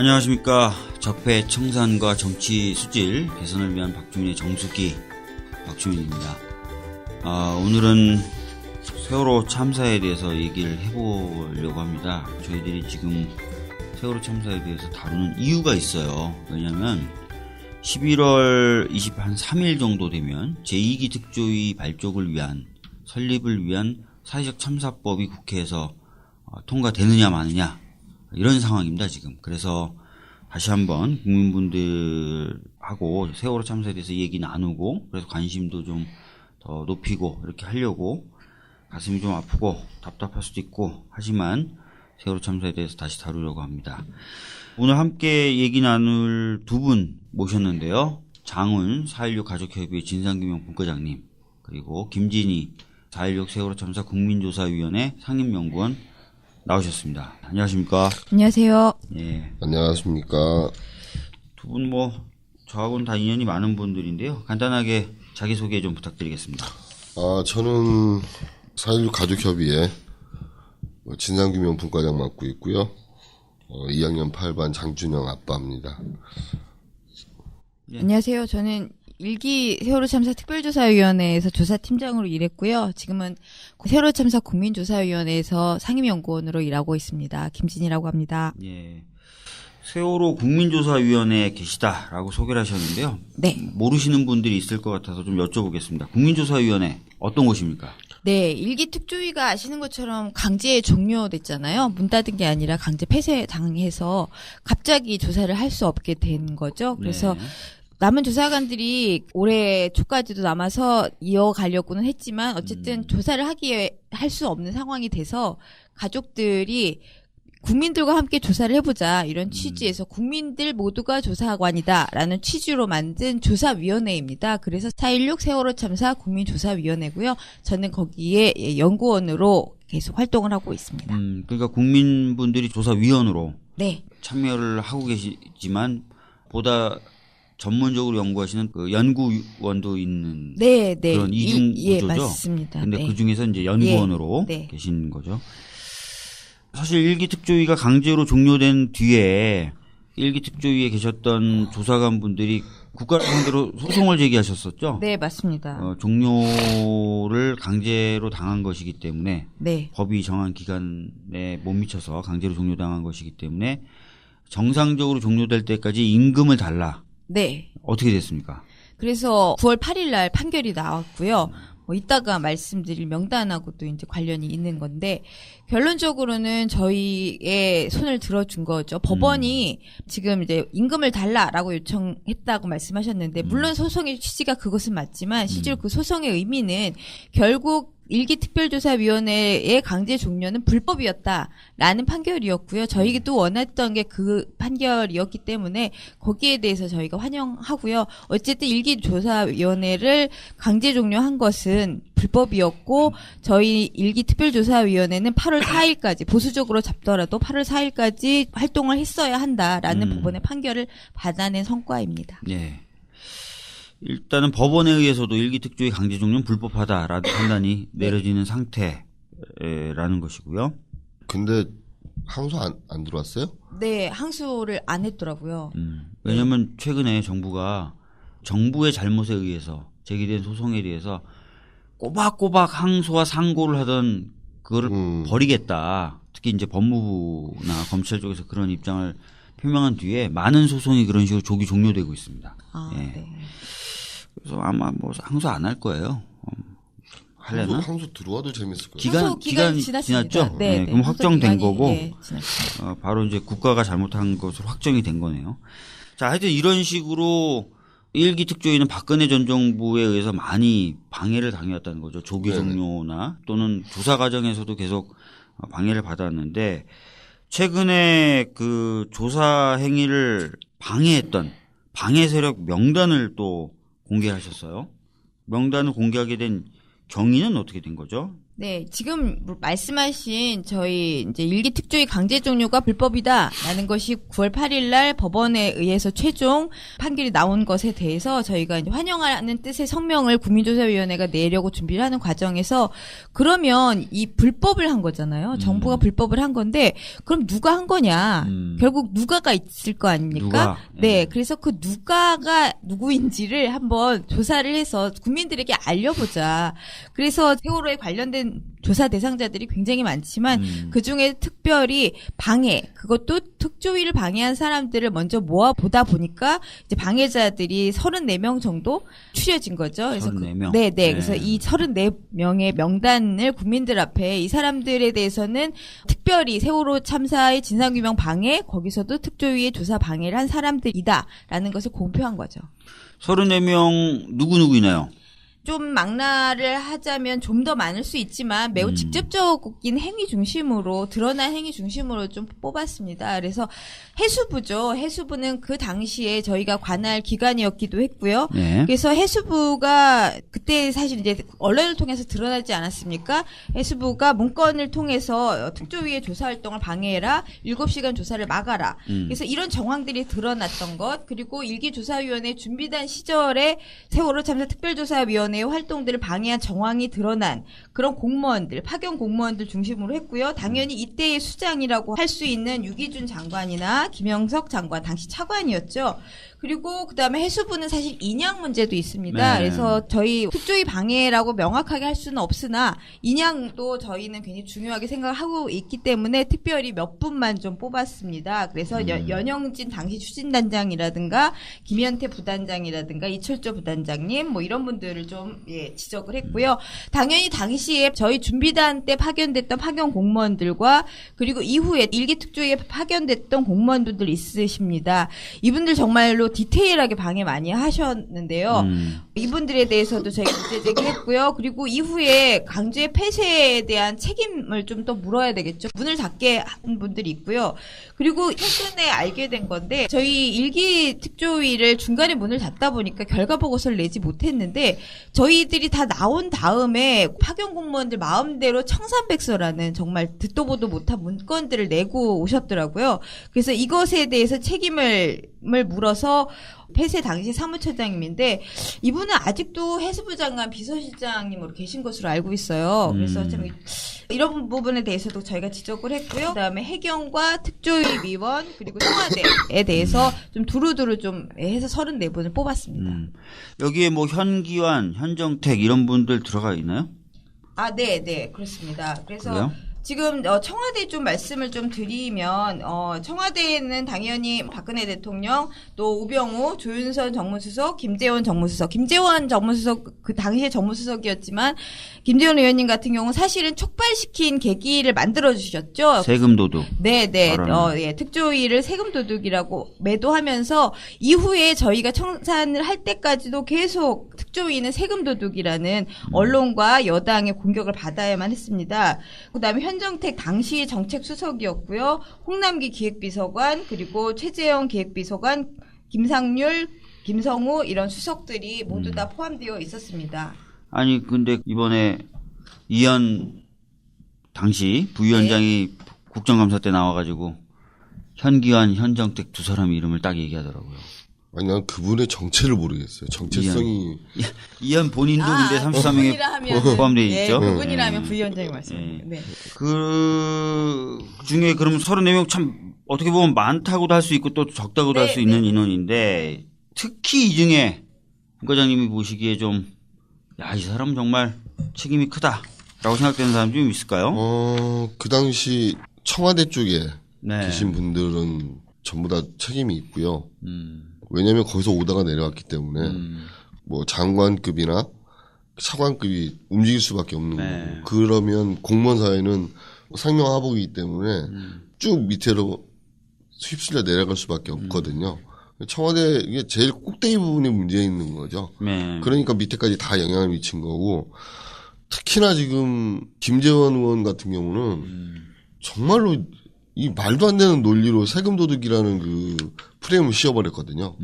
안녕하십니까. 적폐 청산과 정치 수질 개선을 위한 박주민의 정수기 박주민입니다. 오늘은 세월호 참사에 대해서 얘기를 해보려고 합니다. 저희들이 지금 세월호 참사에 대해서 다루는 이유가 있어요. 왜냐하면 11월 23일 정도 되면 제2기 특조위 발족을 위한 설립을 위한 사회적 참사법이 국회에서 통과되느냐 마느냐 이런 상황입니다, 지금. 그래서 다시 한번 국민분들하고 세월호 참사에 대해서 얘기 나누고, 그래서 관심도 좀 더 높이고 이렇게 하려고, 가슴이 좀 아프고 답답할 수도 있고 하지만 세월호 참사에 대해서 다시 다루려고 합니다. 오늘 함께 얘기 나눌 두 분 모셨는데요. 장훈 4.16 가족협의회 진상규명 본과장님, 그리고 김진희 4.16 세월호 참사 국민조사위원회 상임연구원 나오셨습니다. 안녕하십니까? 안녕하세요. 예. 안녕하십니까? 두 분 저하고는 다 인연이 많은 분들인데요. 간단하게 자기소개 좀 부탁드리겠습니다. 저는 4.16 가족협의회 진상규명 분과장 맡고 있고요. 2학년 8반 장준영 아빠입니다. 예. 안녕하세요. 저는 1기 세월호 참사 특별조사위원회에서 조사팀장으로 일했고요. 지금은 세월호 참사 국민조사위원회에서 상임연구원으로 일하고 있습니다. 김진희라고 합니다. 예. 세월호 국민조사위원회에 계시다라고 소개를 하셨는데요. 네. 모르시는 분들이 있을 것 같아서 좀 여쭤보겠습니다. 국민조사위원회 어떤 곳입니까? 네, 1기 특조위가 아시는 것처럼 강제 종료됐잖아요. 문 닫은 게 아니라 강제 폐쇄당해서 갑자기 조사를 할 수 없게 된 거죠. 그래서 네. 남은 조사관들이 올해 초까지도 남아서 이어가려고는 했지만 어쨌든 조사를 할 수 없는 상황이 돼서 가족들이 국민들과 함께 조사를 해보자 이런 취지에서 국민들 모두가 조사관이다라는 취지로 만든 조사위원회입니다. 그래서 4.16 세월호 참사 국민조사위원회고요. 저는 거기에 연구원으로 계속 활동을 하고 있습니다. 그러니까 국민분들이 조사위원으로 네. 참여를 하고 계시지만 보다 전문적으로 연구하시는 그 연구원도 있는 네. 그런 이중 예, 구조죠. 맞습니다. 근데 네. 그 중에서 이제 연구원으로 네. 계신 거죠. 사실 1기 특조위가 강제로 종료된 뒤에 1기 특조위에 계셨던 조사관 분들이 국가를 상대로 소송을 제기하셨었죠. 네, 맞습니다. 종료를 강제로 당한 것이기 때문에 네. 법이 정한 기간에 못 미쳐서 강제로 종료당한 것이기 때문에 정상적으로 종료될 때까지 임금을 달라. 네. 어떻게 됐습니까? 그래서 9월 8일 날 판결이 나왔고요. 이따가 말씀드릴 명단하고도 이제 관련이 있는 건데, 결론적으로는 저희의 손을 들어준 거죠. 법원이 지금 이제 임금을 달라라고 요청했다고 말씀하셨는데, 물론 소송의 취지가 그것은 맞지만, 실제로 그 소송의 의미는 결국 1기 특별조사위원회의 강제 종료는 불법이었다라는 판결이었고요. 저희가 또 원했던 게 그 판결이었기 때문에 거기에 대해서 저희가 환영하고요. 어쨌든 1기 조사위원회를 강제 종료한 것은 불법이었고, 저희 1기 특별조사위원회는 8월 4일까지 보수적으로 잡더라도 8월 4일까지 활동을 했어야 한다라는 법원의 판결을 받아낸 성과입니다. 네. 일단은 법원에 의해서도 1기 특조위 강제 종료는 불법하다라는 판단이 내려지는 상태라는 것이고요. 근데 항소 안 들어왔어요? 네, 항소를 안 했더라고요. 왜냐하면 최근에 정부가 정부의 잘못에 의해서 제기된 소송에 대해서 꼬박꼬박 항소와 상고를 하던 그거를 버리겠다. 특히 이제 법무부나 검찰 쪽에서 그런 입장을 표명한 뒤에 많은 소송이 그런 식으로 조기 종료되고 있습니다. 아, 예. 네. 그래서 아마 항소 안 할 거예요. 하려나? 항소 들어와도 재밌을 거예요. 기간이 지났죠? 네, 그럼 확정된 거고, 네, 바로 이제 국가가 잘못한 것으로 확정이 된 거네요. 자, 하여튼 이런 식으로 1기 특조위는 박근혜 전 정부에 의해서 많이 방해를 당해왔다는 거죠. 조기 종료나 또는 조사 과정에서도 계속 방해를 받았는데, 최근에 그 조사 행위를 방해했던 방해 세력 명단을 또 공개하셨어요. 명단을 공개하게 된 경위는 어떻게 된 거죠? 네, 지금 말씀하신 저희 이제 일기 특조위 강제 종료가 불법이다라는 것이 9월 8일 날 법원에 의해서 최종 판결이 나온 것에 대해서 저희가 이제 환영하는 뜻의 성명을 국민조사위원회가 내려고 준비를 하는 과정에서 그러면 이 불법을 한 거잖아요. 정부가 불법을 한 건데 그럼 누가 한 거냐? 결국 누가가 있을 거 아닙니까? 누가? 네, 그래서 그 누가가 누구인지를 한번 조사를 해서 국민들에게 알려보자. 그래서 세월호에 관련된 조사 대상자들이 굉장히 많지만 그중에 특별히 방해, 그것도 특조위를 방해한 사람들을 먼저 모아보다 보니까 이제 방해자들이 34명 정도 추려진 거죠. 그래서 34명. 네. 그래서 이 34명의 명단을 국민들 앞에 이 사람들에 대해서는 특별히 세월호 참사의 진상규명 방해, 거기서도 특조위의 조사 방해를 한 사람들이다라는 것을 공표한 거죠. 34명 누구누구이나요? 좀 망라를 하자면 좀 더 많을 수 있지만 매우 직접적인 행위 중심으로 드러난 행위 중심으로 좀 뽑았습니다. 그래서 해수부죠. 해수부는 그 당시에 저희가 관할 기관이었기도 했고요. 네. 그래서 해수부가 그때 사실 이제 언론을 통해서 드러나지 않았습니까? 해수부가 문건을 통해서 특조위의 조사 활동을 방해해라. 7시간 조사를 막아라. 그래서 이런 정황들이 드러났던 것, 그리고 일기조사위원회 준비단 시절에 세월호 참사 특별조사위원회의 활동들을 방해한 정황이 드러난 그런 공무원들, 파견 공무원들 중심으로 했고요. 당연히 이때의 수장이라고 할 수 있는 유기준 장관이나 김영석 장관, 당시 차관이었죠. 그리고 그다음에 해수부는 사실 인양 문제도 있습니다. 네. 그래서 저희 특조위 방해라고 명확하게 할 수는 없으나 인양도 저희는 굉장히 중요하게 생각하고 있기 때문에 특별히 몇 분만 좀 뽑았습니다. 그래서 연영진 당시 추진단장이라든가 김현태 부단장이라든가 이철조 부단장님 뭐 이런 분들을 좀 지적을 했고요. 당연히 당시에 저희 준비단 때 파견됐던 파견 공무원들과 그리고 이후에 일기특조위에 파견됐던 공무원분들 있으십니다. 이분들 정말로 디테일하게 방해 많이 하셨는데요. 이분들에 대해서도 저희가 문제 제기했고요. 그리고 이후에 강제 폐쇄에 대한 책임을 좀 더 물어야 되겠죠. 문을 닫게 한 분들이 있고요. 그리고 최근에 알게 된 건데 저희 일기 특조위를 중간에 문을 닫다 보니까 결과 보고서를 내지 못했는데 저희들이 다 나온 다음에 파견 공무원들 마음대로 청산백서라는 정말 듣도 보도 못한 문건들을 내고 오셨더라고요. 그래서 이것에 대해서 책임을 물어서 폐쇄 당시 사무처장님인데 이분은 아직도 해수부 장관 비서실장님으로 계신 것으로 알고 있어요. 그래서 좀 이런 부분에 대해서도 저희가 지적을 했고요. 그다음에 해경과 특조위 위원 그리고 청와대에 대해서 좀 두루두루 좀 해서 34분을 뽑았습니다. 여기에 뭐 현기환, 현정택 이런 분들 들어가 있나요? 아, 네, 그렇습니다. 그래서 그래요? 지금 청와대 좀 말씀을 좀 드리면 청와대에는 당연히 박근혜 대통령 또 우병우, 조윤선 정무수석, 김재원 정무수석 그 당시에 정무수석이었지만 김재원 의원님 같은 경우 사실은 촉발시킨 계기를 만들어 주셨죠. 세금 도둑. 네. 특조위를 세금 도둑이라고 매도하면서 이후에 저희가 청산을 할 때까지도 계속 특조위는 세금 도둑이라는 언론과 여당의 공격을 받아야만 했습니다. 그다음에 현정택 당시 정책수석이었고요. 홍남기 기획비서관 그리고 최재형 기획비서관, 김상률, 김성우 이런 수석들이 모두 다 포함되어 있었습니다. 아니 근데 이번에 이현 당시 부위원장이 국정감사 때 나와가지고 현기환, 현정택 두 사람 이름을 딱 얘기하더라고요. 아니 난 그분의 정체를 모르겠어요. 정체성이 이현 본인도 근데 33명에 포함되어 있죠. 그분이라 하면 부위원장이 말씀입니다. 네. 그 중에 그럼 34명 참 어떻게 보면 많다고도 할 수 있고 또 적다고도 할 수 있는 인원인데 특히 이 중에 임 과장님이 보시기에 좀 이 사람 정말 책임이 크다라고 생각되는 사람 좀 있을까요? 그 당시 청와대 쪽에 네. 계신 분들은 전부 다 책임이 있고요. 왜냐하면 거기서 오다가 내려왔기 때문에 뭐 장관급이나 차관급이 움직일 수밖에 없는 거고 그러면 공무원 사회는 상명하복이기 때문에 쭉 밑으로 휩쓸려 내려갈 수밖에 없거든요. 청와대 이게 제일 꼭대기 부분이 문제 있는 거죠. 그러니까 밑에까지 다 영향을 미친 거고 특히나 지금 김재원 의원 같은 경우는 정말로 이 말도 안 되는 논리로 세금 도둑이라는 그 프레임을 씌워버렸거든요.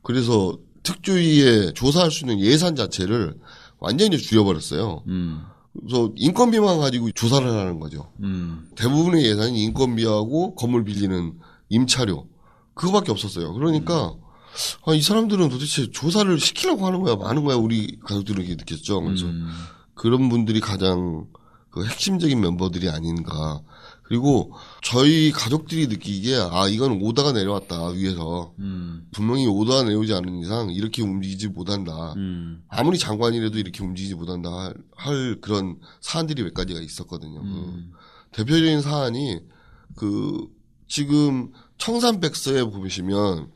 그래서 특조위에 조사할 수 있는 예산 자체를 완전히 줄여버렸어요. 그래서 인건비만 가지고 조사를 하는 거죠. 대부분의 예산이 인건비하고 건물 빌리는 임차료 그거밖에 없었어요. 그러니까 이 사람들은 도대체 조사를 시키려고 하는 거야, 마는 거야, 우리 가족들은 이렇게 느꼈죠. 그래서 그런 분들이 가장 그 핵심적인 멤버들이 아닌가. 그리고 저희 가족들이 느끼기에 이건 오다가 내려왔다 위에서 분명히 오다가 내려오지 않은 이상 이렇게 움직이지 못한다. 아무리 장관이라도 이렇게 움직이지 못한다 할 그런 사안들이 몇 가지가 있었거든요. 대표적인 사안이 지금 청산백서에 보시면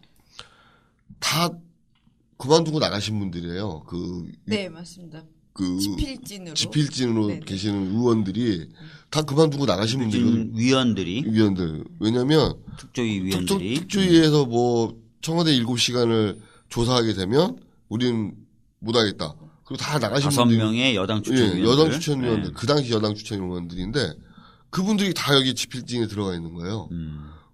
다 그만두고 나가신 분들이에요. 네, 맞습니다. 지필진으로 네네. 계시는 의원들이 다 그만두고 나가신 분들이거든요. 위원들. 왜냐면 특조위 위원들이 특조위에서 뭐 청와대 7시간을 조사하게 되면 우리는 못 하겠다. 그리고 다 나가신 분들이 5명의 여당 추천위원들. 여당 추천위원들. 그 당시 여당 추천위원들인데 그분들이 다 여기 지필진에 들어가 있는 거예요.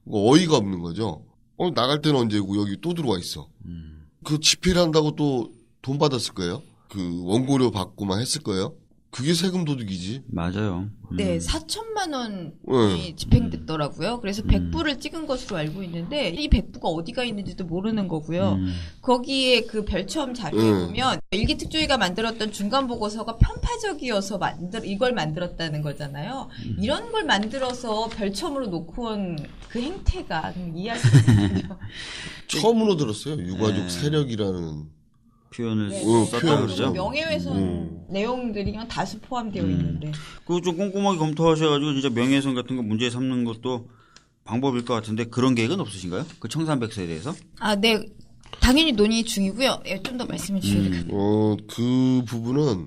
어이가 없는 거죠. 나갈 때는 언제고 여기 또 들어와 있어. 그 집필한다고 또 돈 받았을 거예요. 그 원고료 받고만 했을 거예요. 그게 세금 도둑이지. 맞아요. 네, 4천만 원이 집행됐더라고요. 그래서 100부를 찍은 것으로 알고 있는데 이 100부가 어디가 있는지도 모르는 거고요. 거기에 그 별첨 자료에 보면 일기특조위가 만들었던 중간 보고서가 편파적이어서 이걸 만들었다는 거잖아요. 이런 걸 만들어서 별첨으로 놓고 온 그 행태가 이해할 수 없거든요. 처음으로 들었어요. 유가족 세력이라는 표현을 썼다 표현을 그러죠. 명예훼손 내용들이 그냥 다수 포함되어 있는데. 그거 좀 꼼꼼하게 검토하셔가지고 진짜 명예훼손 같은 거 문제 삼는 것도 방법일 것 같은데 그런 계획은 없으신가요? 그 청산백서에 대해서? 네. 당연히 논의 중이고요. 좀 더 말씀해 주셔야 될 것 같아요. 그 부분은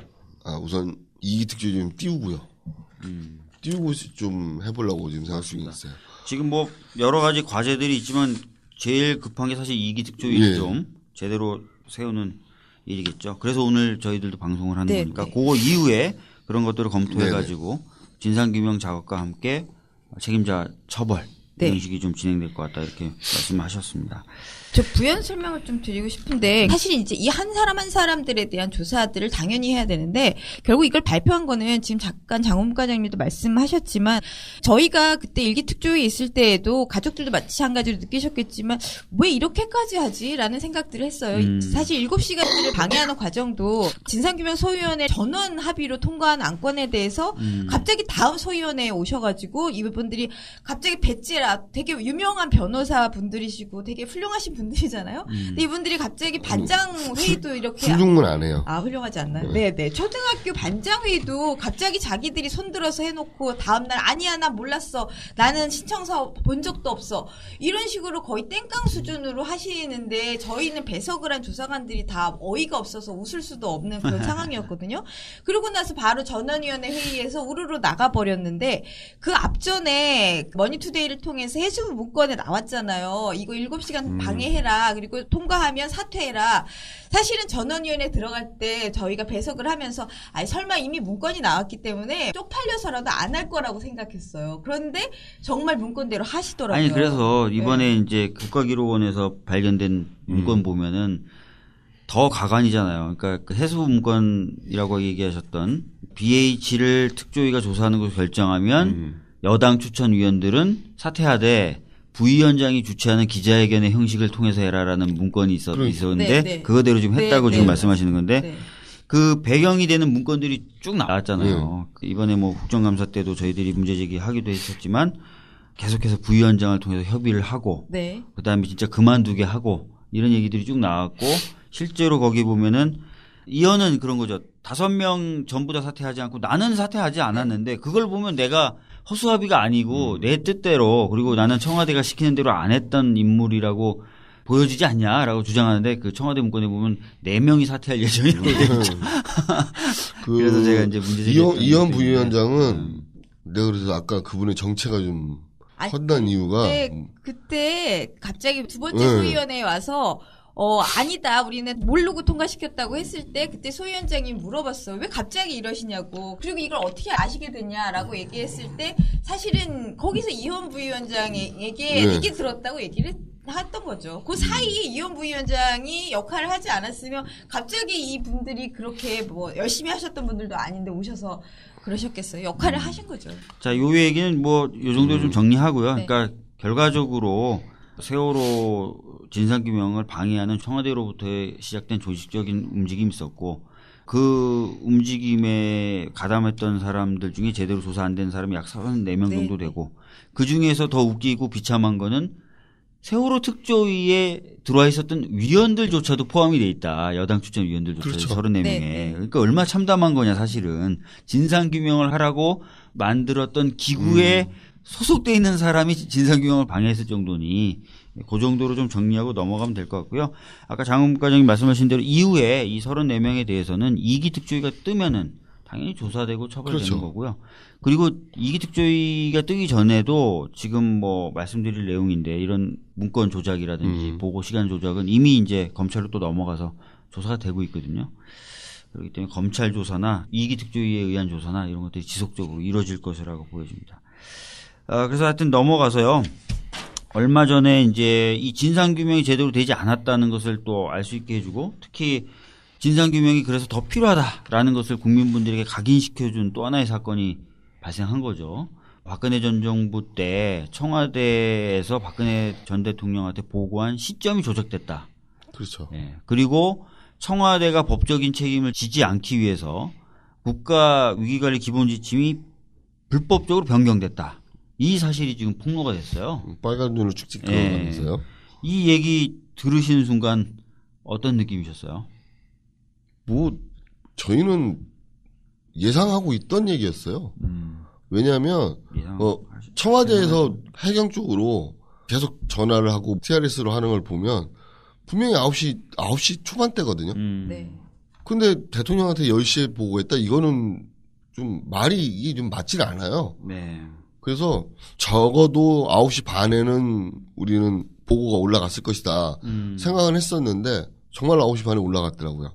우선 이기특조위 좀 띄우고요. 띄우고 좀 해보려고 지금 생각 중에 있어요. 지금 뭐 여러 가지 과제들이 있지만 제일 급한 게 사실 이기특조위를 좀 제대로 세우는 일이겠죠. 그래서 오늘 저희들도 방송을 하는 거니까 그거 이후에 그런 것들을 검토해가지고 진상규명 작업과 함께 책임자 처벌 이런 식이 좀 진행될 것 같다 이렇게 말씀하셨습니다. 저 부연 설명을 좀 드리고 싶은데 사실 이제 이 한 사람 한 사람들에 대한 조사들을 당연히 해야 되는데 결국 이걸 발표한 거는 지금 잠깐 장훈 과장님도 말씀하셨지만 저희가 그때 일기특조위에 있을 때에도 가족들도 마찬가지로 느끼셨겠지만 왜 이렇게까지 하지라는 생각들을 했어요. 사실 7시간들을 방해하는 과정도 진상규명 소위원회 전원 합의로 통과한 안건에 대해서 갑자기 다음 소위원회에 오셔가지고 이분들이 갑자기 배지라 되게 유명한 변호사 분들이시고 되게 훌륭하신 분들이잖아요. 근데 이분들이 갑자기 반장 회의도 이렇게 훌륭은 안 해요. 훌륭하지 않나요? 네. 초등학교 반장 회의도 갑자기 자기들이 손들어서 해놓고 다음날 아니야 나 몰랐어. 나는 신청서 본 적도 없어. 이런 식으로 거의 땡깡 수준으로 하시는데 저희는 배석을 한 조사관들이 다 어이가 없어서 웃을 수도 없는 그런 상황이었거든요. 그러고 나서 바로 전원위원회 회의에서 우르르 나가버렸는데 그 앞전에 머니투데이를 통해서 해수부 문건에 나왔잖아요. 이거 7시간 방해해라. 그리고 통과하면 사퇴해라. 사실은 전원위원회 들어갈 때 저희가 배석을 하면서 설마 이미 문건이 나왔기 때문에 쪽팔려서라도 안 할 거라고 생각했어요. 그런데 정말 문건대로 하시더라고요. 아니 그래서 이번에 이제 국가기록원에서 발견된 문건 보면은 더 가관이잖아요. 그러니까 그 해수부 문건이라고 얘기하셨던 BH를 특조위가 조사하는 것을 결정하면 여당 추천위원들은 사퇴하되 부위원장이 주최하는 기자회견의 형식을 통해서 해라라는 문건이 있었는데 그거대로 지금 했다고 지금 말씀하시는 건데 그 배경이 되는 문건들이 쭉 나왔잖아요. 이번에 뭐 국정감사 때도 저희들이 문제제기하기도 했었지만 계속해서 부위원장을 통해서 협의를 하고 그다음에 진짜 그만두게 하고 이런 얘기들이 쭉 나왔고 실제로 거기 보면은 이현은 그런 거죠. 5명 전부 다 사퇴하지 않고 나는 사퇴하지 않았는데 그걸 보면 내가 허수아비가 아니고 내 뜻대로 그리고 나는 청와대가 시키는 대로 안 했던 인물이라고 보여지지 않냐라고 주장하는데 그 청와대 문건에 보면 4명이 사퇴할 예정이라고 되어 있죠. 그래서 제가 이제 이현 부위원장은 내가 그래서 아까 그분의 정체가 좀 헛난 이유가 그때 갑자기 두 번째 소위원회에 와서 아니다. 우리는 모르고 통과시켰다고 했을 때 그때 소위원장이 물어봤어. 왜 갑자기 이러시냐고. 그리고 이걸 어떻게 아시게 됐냐라고 얘기했을 때 사실은 거기서 이현 부위원장에게 얘기 들었다고 얘기를 했던 거죠. 그 사이에 이현 부위원장이 역할을 하지 않았으면 갑자기 이 분들이 그렇게 뭐 열심히 하셨던 분들도 아닌데 오셔서 그러셨겠어요. 역할을 하신 거죠. 자, 요 얘기는 뭐 요 정도 좀 정리하고요. 네. 그러니까 결과적으로 세월호 진상규명을 방해하는 청와대로부터 시작된 조직적인 움직임이 있었고 그 움직임에 가담했던 사람들 중에 제대로 조사 안 된 사람이 약 34명 정도 되고 그 중에서 더 웃기고 비참한 거는 세월호 특조위에 들어와 있었던 위원들조차도 포함이 돼 있다. 여당 추천 위원들조차도 그렇죠. 34명에. 네. 그러니까 얼마나 참담한 거냐 사실은. 진상규명을 하라고 만들었던 기구에 소속돼 있는 사람이 진상규명을 방해했을 정도니 그 정도로 좀 정리하고 넘어가면 될 것 같고요. 아까 장훈과장님 말씀하신 대로 이후에 이 34명에 대해서는 2기 특조위가 뜨면은 당연히 조사되고 처벌되는 그렇죠. 거고요. 그리고 2기 특조위가 뜨기 전에도 지금 뭐 말씀드릴 내용인데 이런 문건 조작이라든지 보고 시간 조작은 이미 이제 검찰로 또 넘어가서 조사가 되고 있거든요. 그렇기 때문에 검찰 조사나 2기 특조위에 의한 조사나 이런 것들이 지속적으로 이루어질 것이라고 보여집니다. 그래서 하여튼 넘어가서요. 얼마 전에 이제 이 진상규명이 제대로 되지 않았다는 것을 또 알 수 있게 해주고 특히 진상규명이 그래서 더 필요하다라는 것을 국민분들에게 각인시켜준 또 하나의 사건이 발생한 거죠. 박근혜 전 정부 때 청와대에서 박근혜 전 대통령한테 보고한 시점이 조작됐다. 그렇죠. 예. 그리고 청와대가 법적인 책임을 지지 않기 위해서 국가 위기관리 기본 지침이 불법적으로 변경됐다. 이 사실이 지금 폭로가 됐어요. 빨간 눈을 축축 예. 들어가면서요. 이 얘기 들으시는 순간 어떤 느낌이셨어요? 뭐 저희는 예상하고 있던 얘기였어요. 왜냐하면 청와대에서 해경 쪽으로 계속 전화를 하고 TRS로 하는 걸 보면 분명히 9시 초반대거든요. 네. 근데 대통령한테 10시에 보고했다? 이거는 좀 말이 이게 좀 맞질 않아요. 네. 그래서 적어도 9시 반에는 우리는 보고가 올라갔을 것이다 생각은 했었는데 정말 9시 반에 올라갔더라고요.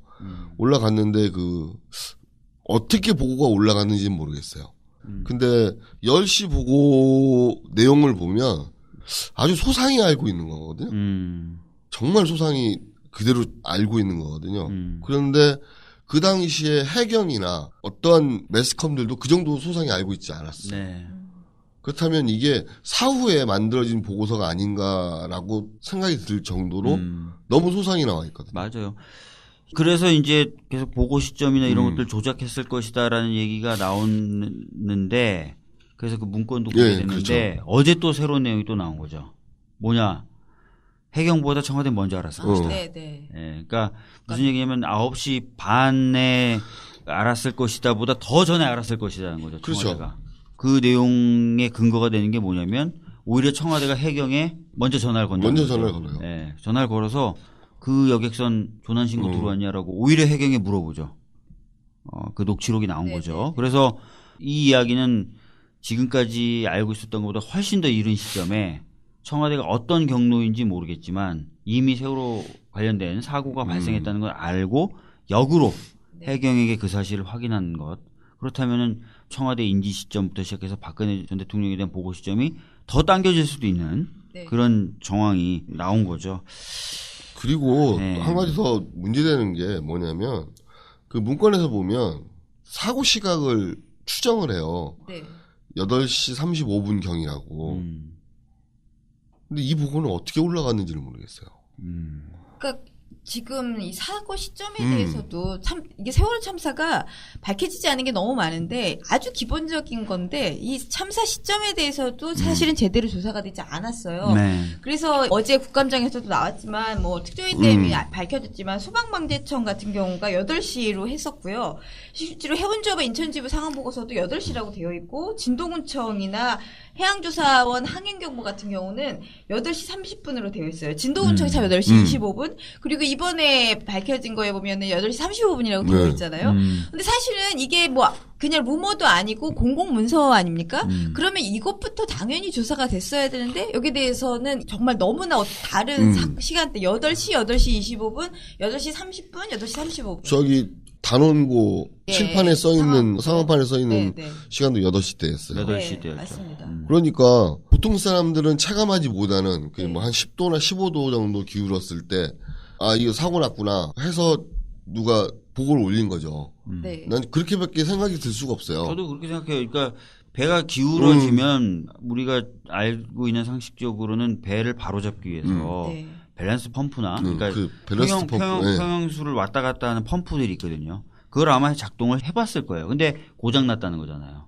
올라갔는데 어떻게 보고가 올라갔는지는 모르겠어요. 근데 10시 보고 내용을 보면 아주 소상히 알고 있는 거거든요. 정말 소상히 그대로 알고 있는 거거든요. 그런데 그 당시에 해경이나 어떠한 매스컴들도 그 정도 소상히 알고 있지 않았어요. 네. 그렇다면 이게 사후에 만들어진 보고서가 아닌가라고 생각이 들 정도로 너무 소상히 나와 있거든요. 맞아요. 그래서 이제 계속 보고 시점이나 이런 것들 조작했을 것이다라는 얘기가 나오는데 그래서 그 문건도 공개됐는데 그렇죠. 어제 또 새로운 내용이 또 나온 거죠. 뭐냐. 해경보다 청와대는 먼저 알았을 것이다. 네. 예, 그러니까 무슨 얘기냐면 9시 반에 알았을 것이다 보다 더 전에 알았을 것이다는 거죠. 청와대가. 그렇죠. 그 내용의 근거가 되는 게 뭐냐면 오히려 청와대가 해경에 먼저 전화를 건다. 먼저 전화를 걸어요. 예, 전화를 걸어서 그 여객선 조난 신고 들어왔냐라고 오히려 해경에 물어보죠. 그 녹취록이 나온 거죠. 그래서 이 이야기는 지금까지 알고 있었던 것보다 훨씬 더 이른 시점에 청와대가 어떤 경로인지 모르겠지만 이미 세월호 관련된 사고가 발생했다는 걸 알고 역으로 해경에게 그 사실을 확인한 것. 그렇다면은 청와대 인지 시점부터 시작해서 박근혜 전 대통령에 대한 보고 시점이 더 당겨질 수도 있는 그런 정황이 나온 거죠. 그리고 한 가지 더 문제되는 게 뭐냐면 그 문건에서 보면 사고 시각을 추정을 해요. 네. 8시 35분 경이라고. 근데 이 보고는 어떻게 올라갔는지를 모르겠어요. 그러니까 지금 이 사고 시점에 대해서도 참 이게 세월호 참사가 밝혀지지 않은 게 너무 많은데 아주 기본적인 건데 이 참사 시점에 대해서도 사실은 제대로 조사가 되지 않았어요. 네. 그래서 어제 국감장에서도 나왔지만 뭐 특조위 때문에 밝혀졌지만 소방방재청 같은 경우가 8시로 했었고요. 실제로 해운조합의 인천지부 상황보고서도 8시라고 되어 있고 진도군청이나 해양조사원 항행경보 같은 경우는 8시 30분으로 되어 있어요. 진도군청이 참 8시 25분. 그리고 이번에 밝혀진 거에 보면은 8시 35분이라고 되어 있잖아요. 근데 사실은 이게 뭐 그냥 루머도 아니고 공공문서 아닙니까? 그러면 이것부터 당연히 조사가 됐어야 되는데 여기에 대해서는 정말 너무나 다른 시간대 8시 25분, 8시 30분, 8시 35분. 저기 단원고 네, 칠판에 써 있는 상황판에 써 있는 네, 네. 시간도 8시대였어요. 8시 때였죠. 맞습니다. 그러니까 보통 사람들은 체감하지 못하는 네. 뭐 한 10도나 15도 정도 기울었을 때 아 이거 사고 났구나 해서 누가 보고를 올린 거죠. 네. 난 그렇게밖에 생각이 들 수가 없어요. 저도 그렇게 생각해요. 그러니까 배가 기울어지면 우리가 알고 있는 상식적으로는 배를 바로잡기 위해서 네. 밸런스 펌프나 그러니까 그 밸런스 펌프, 네. 평형수를 왔다 갔다 하는 펌프들이 있거든요. 그걸 아마 작동을 해봤을 거예요. 근데 고장 났다는 거잖아요.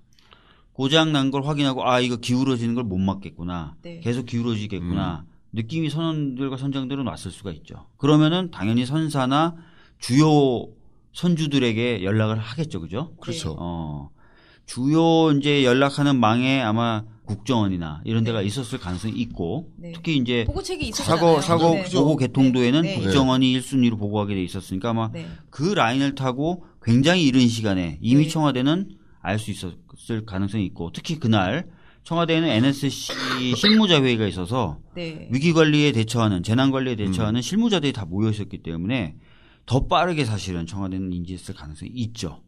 고장 난 걸 확인하고 아 이거 기울어지는 걸 못 막겠구나. 네. 계속 기울어지겠구나. 느낌이 선원들과 선장들은 왔을 수가 있죠. 그러면은 당연히 선사나 주요 선주들에게 연락을 하겠죠, 그죠? 그렇죠. 주요 이제 연락하는 망에 아마 국정원이나 이런 데가 네. 있었을 가능성이 있고 네. 특히 이제 보고책이 있었잖아요. 사고 네. 보고 개통도에는 네. 국정원이 1순위로 보고하게 돼 있었으니까 아마 네. 그 라인을 타고 굉장히 이른 시간에 이미 네. 청와대는 알 수 있었을 가능성이 있고 특히 그날 청와대에는 NSC 실무자 회의가 있어서 네. 위기관리에 대처하는 재난관리에 대처하는 실무자들이 다 모여 있었기 때문에 더 빠르게 사실은 청와대는 인지했을 가능성이 있죠.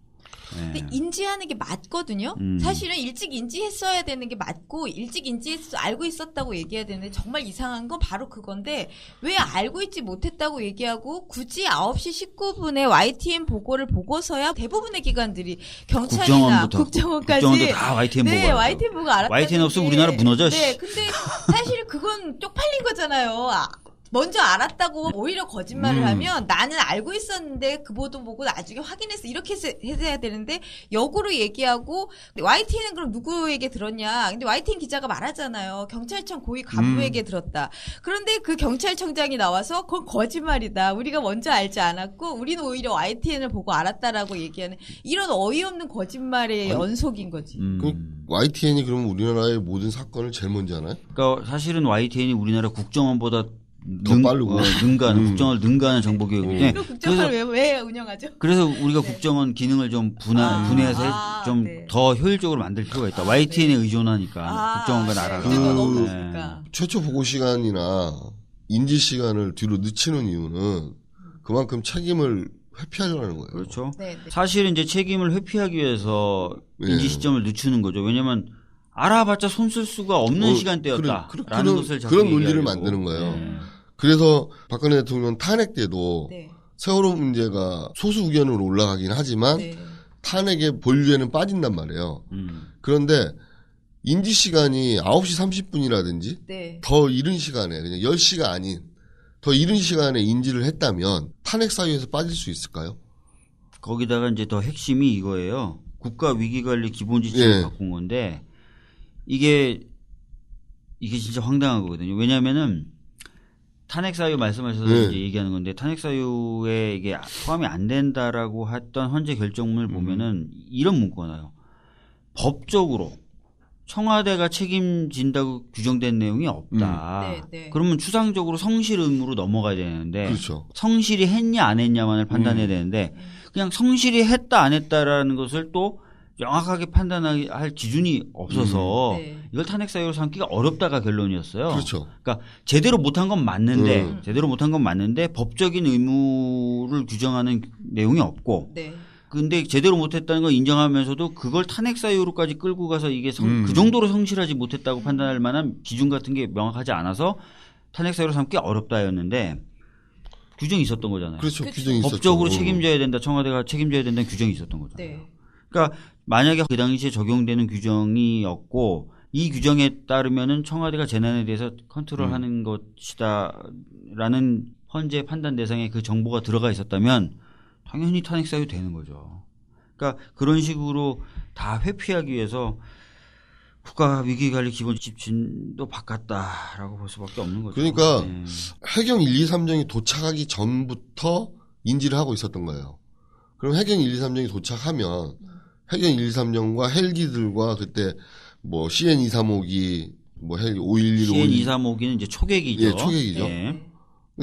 네. 근데 인지하는 게 맞거든요. 사실은 일찍 인지했어야 되는 게 맞고 일찍 인지해서 알고 있었다고 얘기해야 되는데 정말 이상한 건 바로 그건데 왜 알고 있지 못했다고 얘기하고 굳이 9시 19분에 YTN 보고를 보고서야 대부분의 기관들이 경찰이나 국정원까지 국정원도 다 YTN 보고 네, YTN 보고 알았다. YTN 없으면 우리나라 무너져. 네, 근데 사실 그건 쪽팔린 거잖아요. 먼저 알았다고 오히려 거짓말을 하면 나는 알고 있었는데 그 보도 보고 나중에 확인했어 이렇게 해야 되는데 역으로 얘기하고 YTN은 그럼 누구에게 들었냐 근데 YTN 기자가 말하잖아요 경찰청 고위 간부에게 들었다 그런데 그 경찰청장이 나와서 그건 거짓말이다 우리가 먼저 알지 않았고 우리는 오히려 YTN을 보고 알았다라고 얘기하는 이런 어이없는 거짓말의 연속인 거지. 그 YTN이 그러면 우리나라의 모든 사건을 제일 먼저 하나요? 그러니까 사실은 YTN이 우리나라 국정원보다 더 빠르고 능가하는 국정원을 능가하는 정보기관인데 그럼 국정원을 왜 운영하죠? 그래서 우리가 국정원 기능을 좀 분해해서 좀 더 효율적으로 만들 필요가 있다. YTN에 의존하니까 국정원과 나라가 국정원 너무 높으니까. 최초 보고 시간이나 인지 시간을 뒤로 늦추는 이유는 그만큼 책임을 회피하려는 거예요. 그렇죠. 네. 사실은 이제 책임을 회피하기 위해서 네. 인지 시점을 늦추는 거죠. 왜냐하면 알아봤자 손 쓸 수가 없는 시간대였다라는 것을 자꾸 그런 논리를 얘기하려고. 만드는 거예요. 네. 그래서 박근혜 대통령 탄핵 때도 네. 세월호 문제가 소수 의견으로 올라가긴 하지만 네. 탄핵의 본류에는 빠진단 말이에요. 그런데 인지 시간이 9시 30분이라든지 네. 더 이른 시간에 그냥 10시가 아닌 더 이른 시간에 인지를 했다면 탄핵 사유에서 빠질 수 있을까요? 거기다가 이제 더 핵심이 이거예요. 국가 위기관리 기본지침을 예. 바꾼 건데 이게 진짜 황당한 거거든요. 왜냐하면은 탄핵 사유 말씀하셔서 이제 얘기하는 건데 탄핵 사유에 이게 포함이 안 된다라고 했던 헌재 결정문을 보면은 이런 문구가 나요. 법적으로 청와대가 책임진다고 규정된 내용이 없다. 네, 네. 그러면 추상적으로 성실 의무로 넘어가야 되는데 그렇죠. 성실히 했냐 안 했냐만을 판단해야 되는데 그냥 성실히 했다 안 했다라는 것을 또 명확하게 판단할 기준이 없어서 네. 이걸 탄핵 사유로 삼기가 어렵다가 결론이었어요. 그렇죠. 그러니까 제대로 못한 건 맞는데 법적인 의무를 규정하는 내용이 없고 네. 근데 제대로 못했다는 걸 인정하면서도 그걸 탄핵 사유로까지 끌고 가서 이게 그 정도로 성실하지 못했다고 판단할 만한 기준 같은 게 명확하지 않아서 탄핵 사유로 삼기 어렵다였는데 규정이 있었던 거잖아요. 그렇죠. 그렇죠. 규정이 있었죠. 법적으로 책임져야 된다. 청와대가 책임져야 된다는 규정이 있었던 거죠. 네. 그러니까 만약에 그 당시에 적용되는 규정이었고 이 규정에 따르면은 청와대가 재난에 대해서 컨트롤하는 것이다라는 헌재 판단 대상에 그 정보가 들어가 있었다면 당연히 탄핵 사유 되는 거죠. 그러니까 그런 식으로 다 회피하기 위해서 국가 위기관리 기본지침도 바꿨다라고 볼 수밖에 없는 거죠. 그러니까 네. 해경 1, 2, 3정이 도착하기 전부터 인지를 하고 있었던 거예요. 그럼 해경 1, 2, 3정이 도착하면 해경 1, 2, 3정과 헬기들과 그때 뭐 CN235기 뭐 헬기 511, CN235기는 이제 초계기죠. 예, 초계기죠. 네.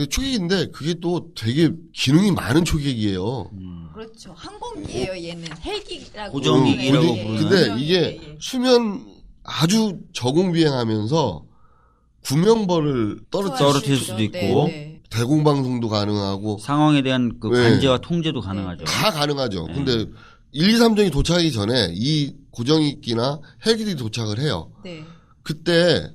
초계기인데 그게 또 되게 기능이 많은 초계기예요. 그렇죠. 항공기예요. 얘는 헬기라고. 고정기라고 예, 예. 부르는. 근데 이게 예, 예. 수면 아주 저공 비행하면서 구명벌을 떨어뜨릴 떨어뜨릴 수도 있고. 네, 대공방송도 가능하고 상황에 대한 그 네. 관제와 통제도 가능하죠. 다 가능하죠. 네. 근데 1, 2, 3정이 도착하기 전에 이 고정익기나 헬기들이 도착을 해요. 네. 그때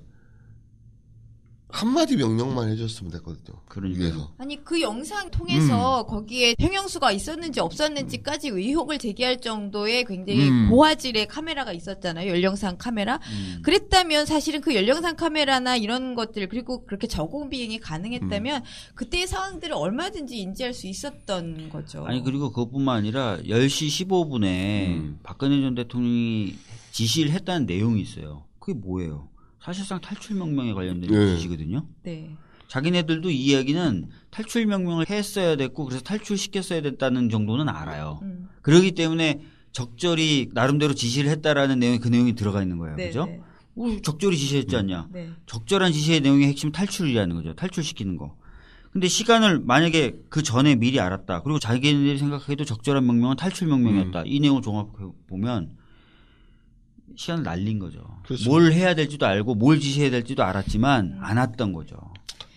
한마디 명령만 해줬으면 됐거든요. 그러니까요. 위에서. 아니 그 영상 통해서 거기에 평형수가 있었는지 없었는지까지 의혹을 제기할 정도의 굉장히 고화질의 카메라가 있었잖아요. 열영상 카메라. 그랬다면 사실은 그 열영상 카메라나 이런 것들 그리고 그렇게 저공 비행이 가능했다면 그때의 상황들을 얼마든지 인지할 수 있었던 거죠. 아니 그리고 그것뿐만 아니라 10시 15분에 박근혜 전 대통령이 지시를 했다는 내용이 있어요. 그게 뭐예요? 사실상 탈출 명령에 관련된 네. 지시거든요. 네. 자기네들도 이 이야기는 탈출 명령을 했어야 됐고 그래서 탈출시켰어야 됐다는 정도는 알아요. 그렇기 때문에 적절히 나름대로 지시를 했다라는 내용이 그 내용이 들어가 있는 거예요. 네, 그죠? 네. 적절히 지시했지 않냐. 네. 적절한 지시의 내용의 핵심 탈출이라는 거죠. 탈출시키는 거. 근데 시간을 만약에 그 전에 미리 알았다. 그리고 자기네들이 생각해도 적절한 명령은 탈출 명령이었다. 이 내용을 종합해 보면 시간을 날린 거죠. 그렇죠. 뭘 해야 될지도 알고 뭘 지시해야 될지도 알았지만 안 왔던 거죠.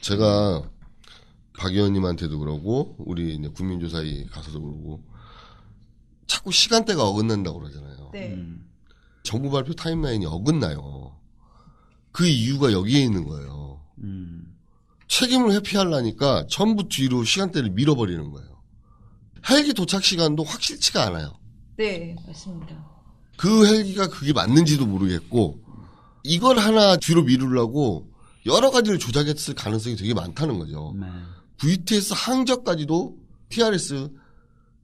제가 박 의원님한테도 그러고 우리 이제 국민조사위 가서도 그러고 자꾸 시간대가 어긋난다고 그러잖아요. 네. 정부 발표 타임라인이 어긋나요. 그 이유가 여기에 있는 거예요. 책임을 회피하려니까 전부 뒤로 시간대를 밀어버리는 거예요. 헬기 도착 시간도 확실치가 않아요. 네, 맞습니다. 그 헬기가 그게 맞는지도 모르겠고 이걸 하나 뒤로 미루려고 여러 가지를 조작했을 가능성이 되게 많다는 거죠. 네. VTS 항저까지도 TRS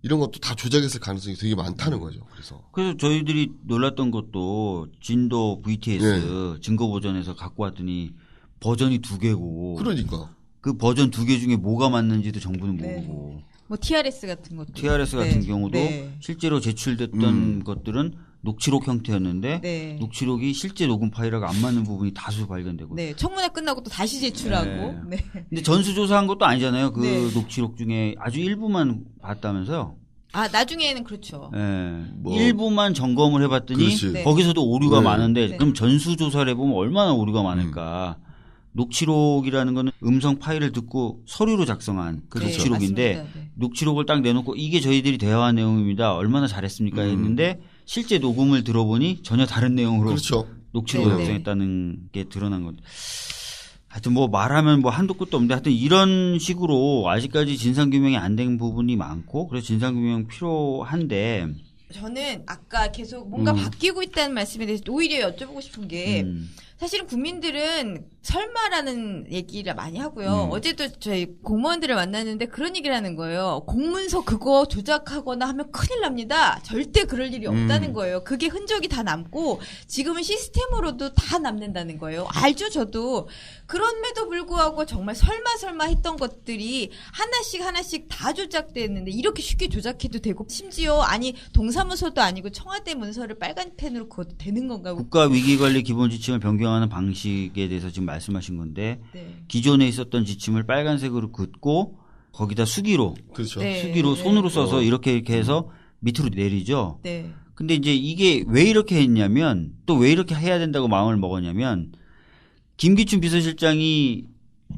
이런 것도 다 조작했을 가능성이 되게 많다는 거죠. 그래서 저희들이 놀랐던 것도 진도 VTS 증거 보전에서 갖고 왔더니 버전이 2개고 그러니까 그 버전 2개 중에 뭐가 맞는지도 정부는 모르고 뭐 TRS 같은 것도. TRS 같은 경우도 실제로 제출됐던 것들은 녹취록 형태였는데 네. 녹취록이 실제 녹음 파일하고 안 맞는 부분이 다수 발견되고. 네, 청문회 끝나고 또 다시 제출하고. 네. 근데 전수조사한 것도 아니잖아요. 그 네. 녹취록 중에 아주 일부만 봤다면서요. 아, 나중에는 그렇죠. 예. 뭐. 일부만 점검을 해봤더니 그렇지. 네. 거기서도 오류가 네. 많은데 네. 그럼 전수조사를 해보면 얼마나 오류가 많을까. 녹취록이라는 거는 음성 파일을 듣고 서류로 작성한 그 네, 녹취록인데 맞습니다. 네. 녹취록을 딱 내놓고 이게 저희들이 대화한 내용입니다. 얼마나 잘했습니까 했는데 실제 녹음을 들어보니 전혀 다른 내용으로 그렇죠. 녹취록을 네. 작성했다는 게 드러난 건데 하여튼 뭐 말하면 뭐 한도 끝도 없는데 하여튼 이런 식으로 아직까지 진상규명이 안 된 부분이 많고 그래서 진상규명 필요한데 저는 아까 계속 뭔가 바뀌고 있다는 말씀에 대해서 오히려 여쭤보고 싶은 게 사실은 국민들은 설마라는 얘기를 많이 하고요. 어제도 저희 공무원들을 만났는데 그런 얘기를 하는 거예요. 공문서 그거 조작하거나 하면 큰일 납니다. 절대 그럴 일이 없다는 거예요. 그게 흔적이 다 남고 지금은 시스템으로도 다 남는다는 거예요. 알죠, 저도. 그럼에도 불구하고 정말 설마 했던 것들이 하나씩 다 조작됐는데 이렇게 쉽게 조작해도 되고 심지어 아니 동사무소도 아니고 청와대 문서를 빨간 펜으로 그것도 되는 건가요? 국가위기관리 기본지침을 변경하는 방식에 대해서 지금 말씀하신 건데 네. 기존에 있었던 지침을 빨간색으로 긋고 거기다 수기로 그렇죠. 네. 수기로 손으로 써서 이렇게 해서 밑으로 내리죠. 네. 근데 이제 이게 왜 이렇게 했냐면 또 왜 이렇게 해야 된다고 마음을 먹었냐면 김기춘 비서실장이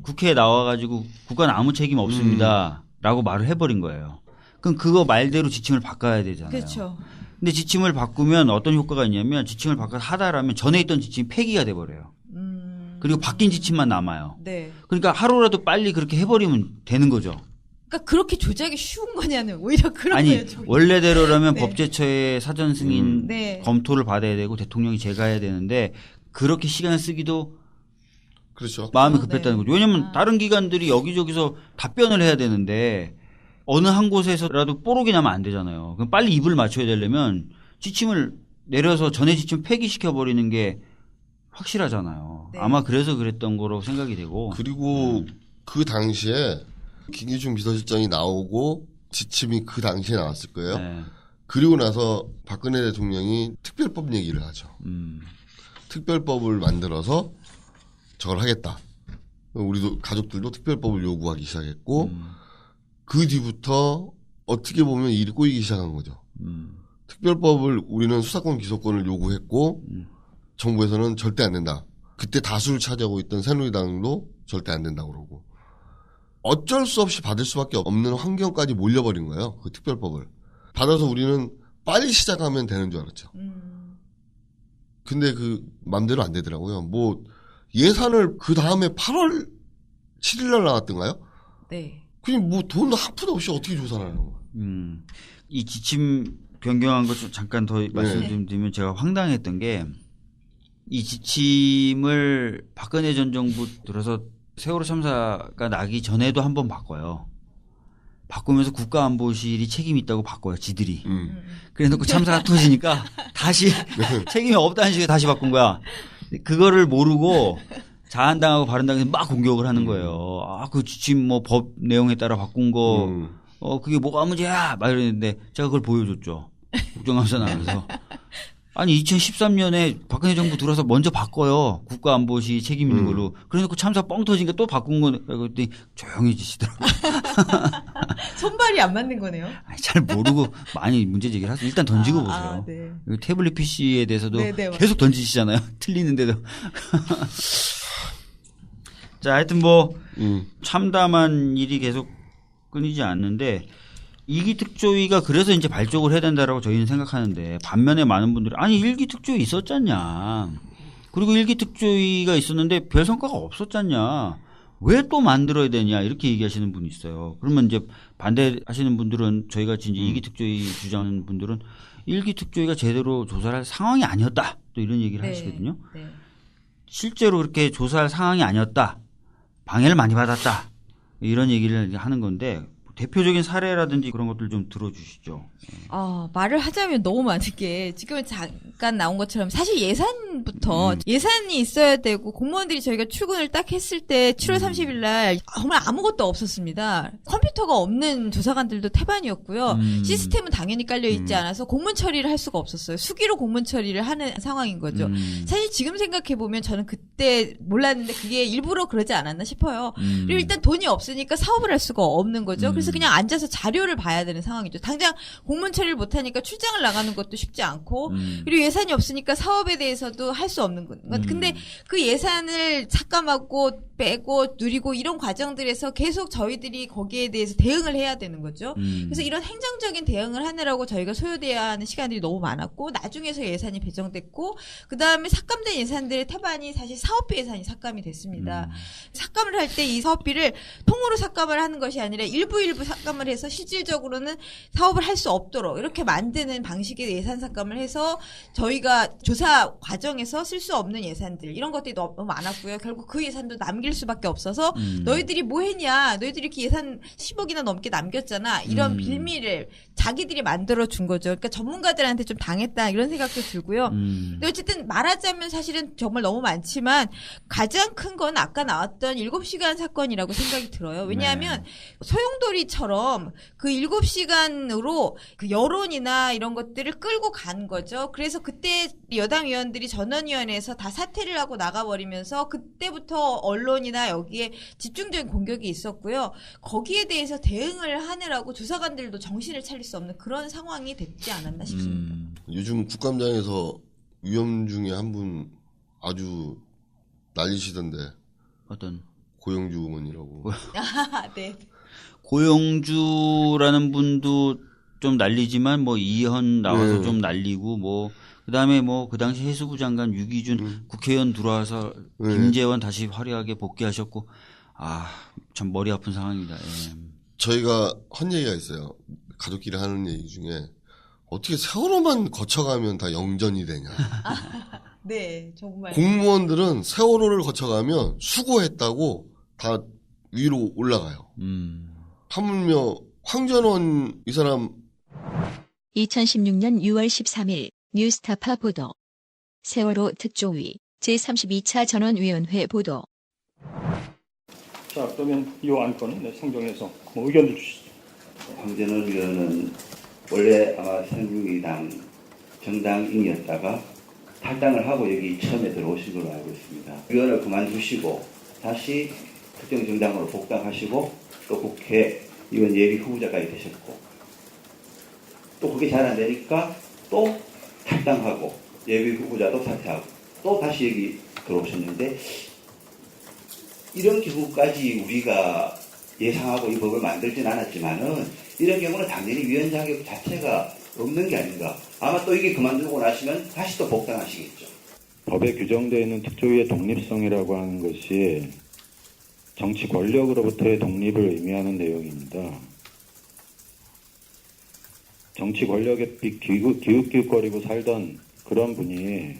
국회에 나와가지고 국가는 아무 책임 없습니다라고 말을 해버린 거예요. 그럼 그거 말대로 지침을 바꿔야 되잖아요. 그렇죠. 근데 지침을 바꾸면 어떤 효과가 있냐면 지침을 바꿔 하다라면 전에 있던 지침이 폐기가 돼버려요. 그리고 바뀐 지침만 남아요. 네. 그러니까 하루라도 빨리 그렇게 해버리면 되는 거죠. 그러니까 그렇게 조작이 쉬운 거냐는 오히려 그런 아니 거예요. 저기. 원래대로라면 네. 법제처의 사전 승인 네. 검토를 받아야 되고 대통령이 제가해야 되는데 그렇게 시간을 쓰기도 그렇죠. 마음이 네. 급했다는 거죠. 왜냐하면 다른 기관들이 여기저기서 답변을 해야 되는데 어느 한 곳에서라도 뽀록이 나면 안 되잖아요. 그럼 빨리 입을 맞춰야 되려면 지침을 내려서 전에 지침 폐기시켜버리는 게 확실하잖아요. 네. 아마 그래서 그랬던 거로 생각이 되고. 그리고 그 당시에 김기춘 비서실장이 나오고 지침이 그 당시에 나왔을 거예요. 네. 그리고 나서 박근혜 대통령이 특별법 얘기를 하죠. 특별법을 만들어서 저걸 하겠다. 우리도 가족들도 특별법을 요구하기 시작했고 그 뒤부터 어떻게 보면 일이 꼬이기 시작한 거죠. 특별법을 우리는 수사권 기소권을 요구했고 정부에서는 절대 안 된다. 그때 다수를 차지하고 있던 새누리당도 절대 안 된다고 그러고 어쩔 수 없이 받을 수밖에 없는 환경까지 몰려버린 거예요. 그 특별법을. 받아서 우리는 빨리 시작하면 되는 줄 알았죠. 근데 그 맘대로 안 되더라고요. 뭐 예산을 그 다음에 8월 7일날 나왔던가요? 네. 그냥 뭐 돈 한 푼 없이 어떻게 조사를 하는 거야? 이 지침 변경한 것 좀 잠깐 더 말씀드리면 제가 황당했던 게 이 지침을 박근혜 전 정부 들어서 세월호 참사가 나기 전에도 한번 바꿔요. 바꾸면서 국가안보실이 책임이 있다고 바꿔요, 지들이. 그래놓고 참사가 터지니까 다시 책임이 없다는 식으로 다시 바꾼 거야. 그거를 모르고 자한당하고 바른당에서 막 공격을 하는 거예요. 아, 그 지침 뭐 법 내용에 따라 바꾼 거, 그게 뭐가 문제야! 막 이랬는데 제가 그걸 보여줬죠. 국정감사 나가서. 아니, 2013년에 박근혜 정부 들어서 먼저 바꿔요. 국가안보실 책임 있는 걸로. 그래놓고 참사 뻥 터지니까 또 바꾼 거, 그랬더니 조용해지시더라고요. 손발이 안 맞는 거네요. 아니, 잘 모르고 많이 문제 제기를 하세요. 일단 던지고 보세요. 네. 태블릿 PC에 대해서도 네, 계속 던지시잖아요. 틀리는데도. 자, 하여튼 뭐 참담한 일이 계속 끊이지 않는데 이기 특조위가 그래서 이제 발족을 해야 된다라고 저희는 생각하는데 반면에 많은 분들이 아니 일기 특조위 있었잖냐. 그리고 일기 특조위가 있었는데 별 성과가 없었잖냐. 왜 또 만들어야 되냐 이렇게 얘기하시는 분이 있어요. 그러면 이제 반대하시는 분들은 저희가 이제 이기 특조위 주장하는 분들은 일기 특조위가 제대로 조사를 할 상황이 아니었다. 또 이런 얘기를 하시거든요. 네. 실제로 그렇게 조사할 상황이 아니었다. 방해를 많이 받았다. 이런 얘기를 하는 건데 대표적인 사례라든지 그런 것들 좀 들어주시죠. 말을 하자면 너무 많은 게 지금 잠깐 나온 것처럼 사실 예산부터 예산이 있어야 되고 공무원들이 저희가 출근을 딱 했을 때 7월 30일 날 정말 아무것도 없었습니다. 컴퓨터가 없는 조사관들도 태반이었고요. 시스템은 당연히 깔려 있지 않아서 공문 처리를 할 수가 없었어요. 수기로 공문 처리를 하는 상황인 거죠. 사실 지금 생각해 보면 저는 그때 몰랐는데 그게 일부러 그러지 않았나 싶어요. 그리고 일단 돈이 없으니까 사업을 할 수가 없는 거죠. 그래서 그냥 앉아서 자료를 봐야 되는 상황이죠. 당장 공문 처리를 못하니까 출장을 나가는 것도 쉽지 않고 그리고 예산이 없으니까 사업에 대해서도 할 수 없는 것. 근데 그 예산을 삭감하고 빼고 누리고 이런 과정들에서 계속 저희들이 거기에 대해서 대응을 해야 되는 거죠. 그래서 이런 행정적인 대응을 하느라고 저희가 소요돼야 하는 시간들이 너무 많았고 나중에서 예산이 배정됐고 그다음에 삭감된 예산들의 태반이 사실 사업비 예산이 삭감이 됐습니다. 삭감을 할 때 이 사업비를 통으로 삭감을 하는 것이 아니라 일부 삭감을 해서 실질적으로는 사업을 할 수 없도록 이렇게 만드는 방식의 예산 삭감을 해서 저희가 조사 과정에서 쓸 수 없는 예산들 이런 것들이 너무 많았고요. 결국 그 예산도 남길 수밖에 없어서 너희들이 뭐 했냐. 너희들이 이렇게 예산 10억이나 넘게 남겼잖아. 이런 빌미를 자기들이 만들어 준 거죠. 그러니까 전문가들한테 좀 당했다 이런 생각도 들고요. 근데 어쨌든 말하자면 사실은 정말 너무 많지만 가장 큰 건 아까 나왔던 7시간 사건이라고 생각이 들어요. 왜냐하면 소용돌이처럼 그 7시간으로 그 여론이나 이런 것들을 끌고 간 거죠. 그래서 그때 여당 의원들이 전원위원회에서 다 사퇴를 하고 나가버리면서 그때부터 언론이나 여기에 집중적인 공격이 있었고요. 거기에 대해서 대응을 하느라고 조사관들도 정신을 차릴 수 없는 그런 상황이 됐지 않았나 싶습니다. 요즘 국감장에서 위원 중에 한 분 아주 난리시던데. 어떤? 고영주 의원이라고. 네. 고영주라는 분도 좀 난리지만 뭐 이현 나와서 좀 난리고 뭐 그다음에 뭐 그 당시 해수부 장관 유기준 국회의원 들어와서 김재원 다시 화려하게 복귀하셨고 참 머리 아픈 상황입니다. 예. 저희가 한 얘기가 있어요. 가족끼리 하는 얘기 중에 어떻게 세월호만 거쳐가면 다 영전이 되냐. 네, 정말. 공무원들은 세월호를 거쳐가면 수고했다고 다 위로 올라가요. 하물며 황전원 이 사람 2016년 6월 13일 뉴스타파 보도. 세월호 특조위 제32차 전원위원회 보도. 자, 그러면 이 안건은 생정해서 뭐 의견을 주시죠. 황전원 위원은 원래 아마 새누리당 정당인이었다가 탈당을 하고 여기 처음에 들어오신 걸로 알고 있습니다. 위원을 그만두시고 다시 특정 정당으로 복당하시고 또 국회의원 예비 후보자까지 되셨고 또 그게 잘 안 되니까 또 탈당하고 예비 후보자도 사퇴하고 또 다시 여기 들어오셨는데 이런 경우까지 우리가 예상하고 이 법을 만들진 않았지만은 이런 경우는 당연히 위원 자격 자체가 없는 게 아닌가. 아마 또 이게 그만두고 나시면 다시 또 복당하시겠죠. 법에 규정되어 있는 특조위의 독립성이라고 하는 것이 정치 권력으로부터의 독립을 의미하는 내용입니다. 정치 권력에 기웃기웃거리고 살던 그런 분이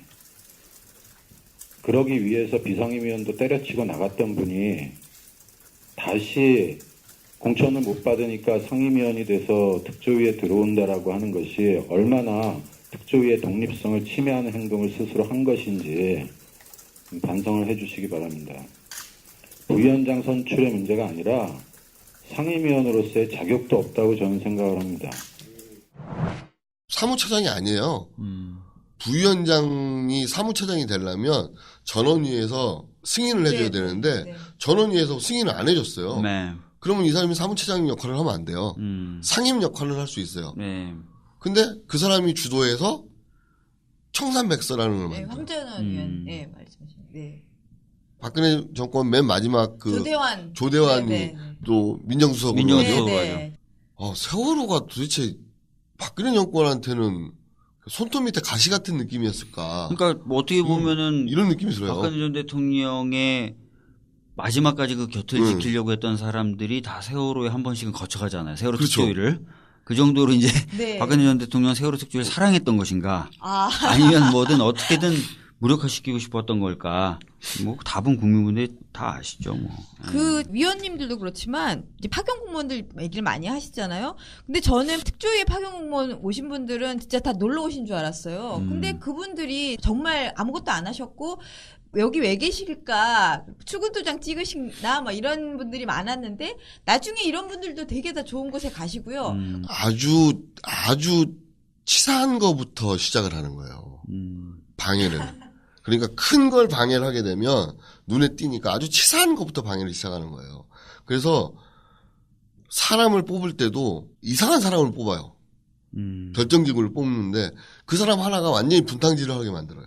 그러기 위해서 비상임위원도 때려치고 나갔던 분이 다시 공천을 못 받으니까 상임위원이 돼서 특조위에 들어온다라고 하는 것이 얼마나 특조위의 독립성을 침해하는 행동을 스스로 한 것인지 반성을 해주시기 바랍니다. 부위원장 선출의 문제가 아니라 상임위원으로서의 자격도 없다고 저는 생각을 합니다. 사무처장이 아니에요. 부위원장이 사무처장이 되려면 전원위에서 승인을 해줘야 되는데 전원위에서 승인을 안 해줬어요. 네. 그러면 이 사람이 사무처장 역할을 하면 안 돼요. 상임 역할을 할 수 있어요. 네. 근데 그 사람이 주도해서 청산백서라는 걸 네, 만들어요. 황재현 의원, 네, 말씀하신, 네. 박근혜 정권 맨 마지막 그 조대환이 네, 네. 또 민정수석으로 민정수석. 네, 네. 세월호가 도대체 박근혜 정권한테는 손톱 밑에 가시 같은 느낌이었을까. 그러니까 뭐 어떻게 보면은 이런 느낌이 들어요. 박근혜 전 대통령의 마지막까지 그 곁을 지키려고 했던 사람들이 다 세월호에 한 번씩은 거쳐가잖아요. 세월호 그렇죠. 특조위를. 그 정도로 이제 네. 박근혜 전 대통령 세월호 특조위를 사랑했던 것인가 아. 아니면 뭐든 어떻게든 무력화시키고 싶었던 걸까. 뭐 답은 국민분들이 다 아시죠. 뭐. 그 위원님들도 그렇지만 이제 파견 공무원들 얘기를 많이 하시잖아요. 근데 저는 특조위에 파견 공무원 오신 분들은 진짜 다 놀러 오신 줄 알았어요. 근데 그분들이 정말 아무것도 안 하셨고 여기 왜 계실까? 출근도장 찍으시나? 막 이런 분들이 많았는데 나중에 이런 분들도 되게 다 좋은 곳에 가시고요. 아주 치사한 거부터 시작을 하는 거예요. 방해를. 그러니까 큰 걸 방해를 하게 되면 눈에 띄니까 아주 치사한 것부터 방해를 시작하는 거예요. 그래서 사람을 뽑을 때도 이상한 사람을 뽑아요. 결정기구를 뽑는데 그 사람 하나가 완전히 분탕질을 하게 만들어요.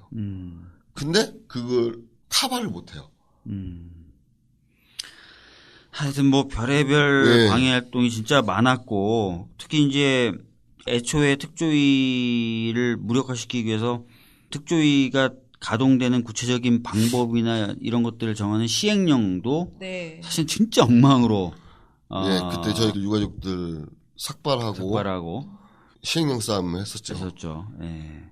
근데 그걸 카바를 못해요. 하여튼 뭐 별의별 네. 방해 활동이 진짜 많았고 특히 이제 애초에 특조위를 무력화시키기 위해서 특조위가 가동되는 구체적인 방법이나 이런 것들을 정하는 시행령도 네. 사실 진짜 엉망으로 그때 저희 유가족들 삭발하고 시행령 싸움 했었죠. 했었죠. 예.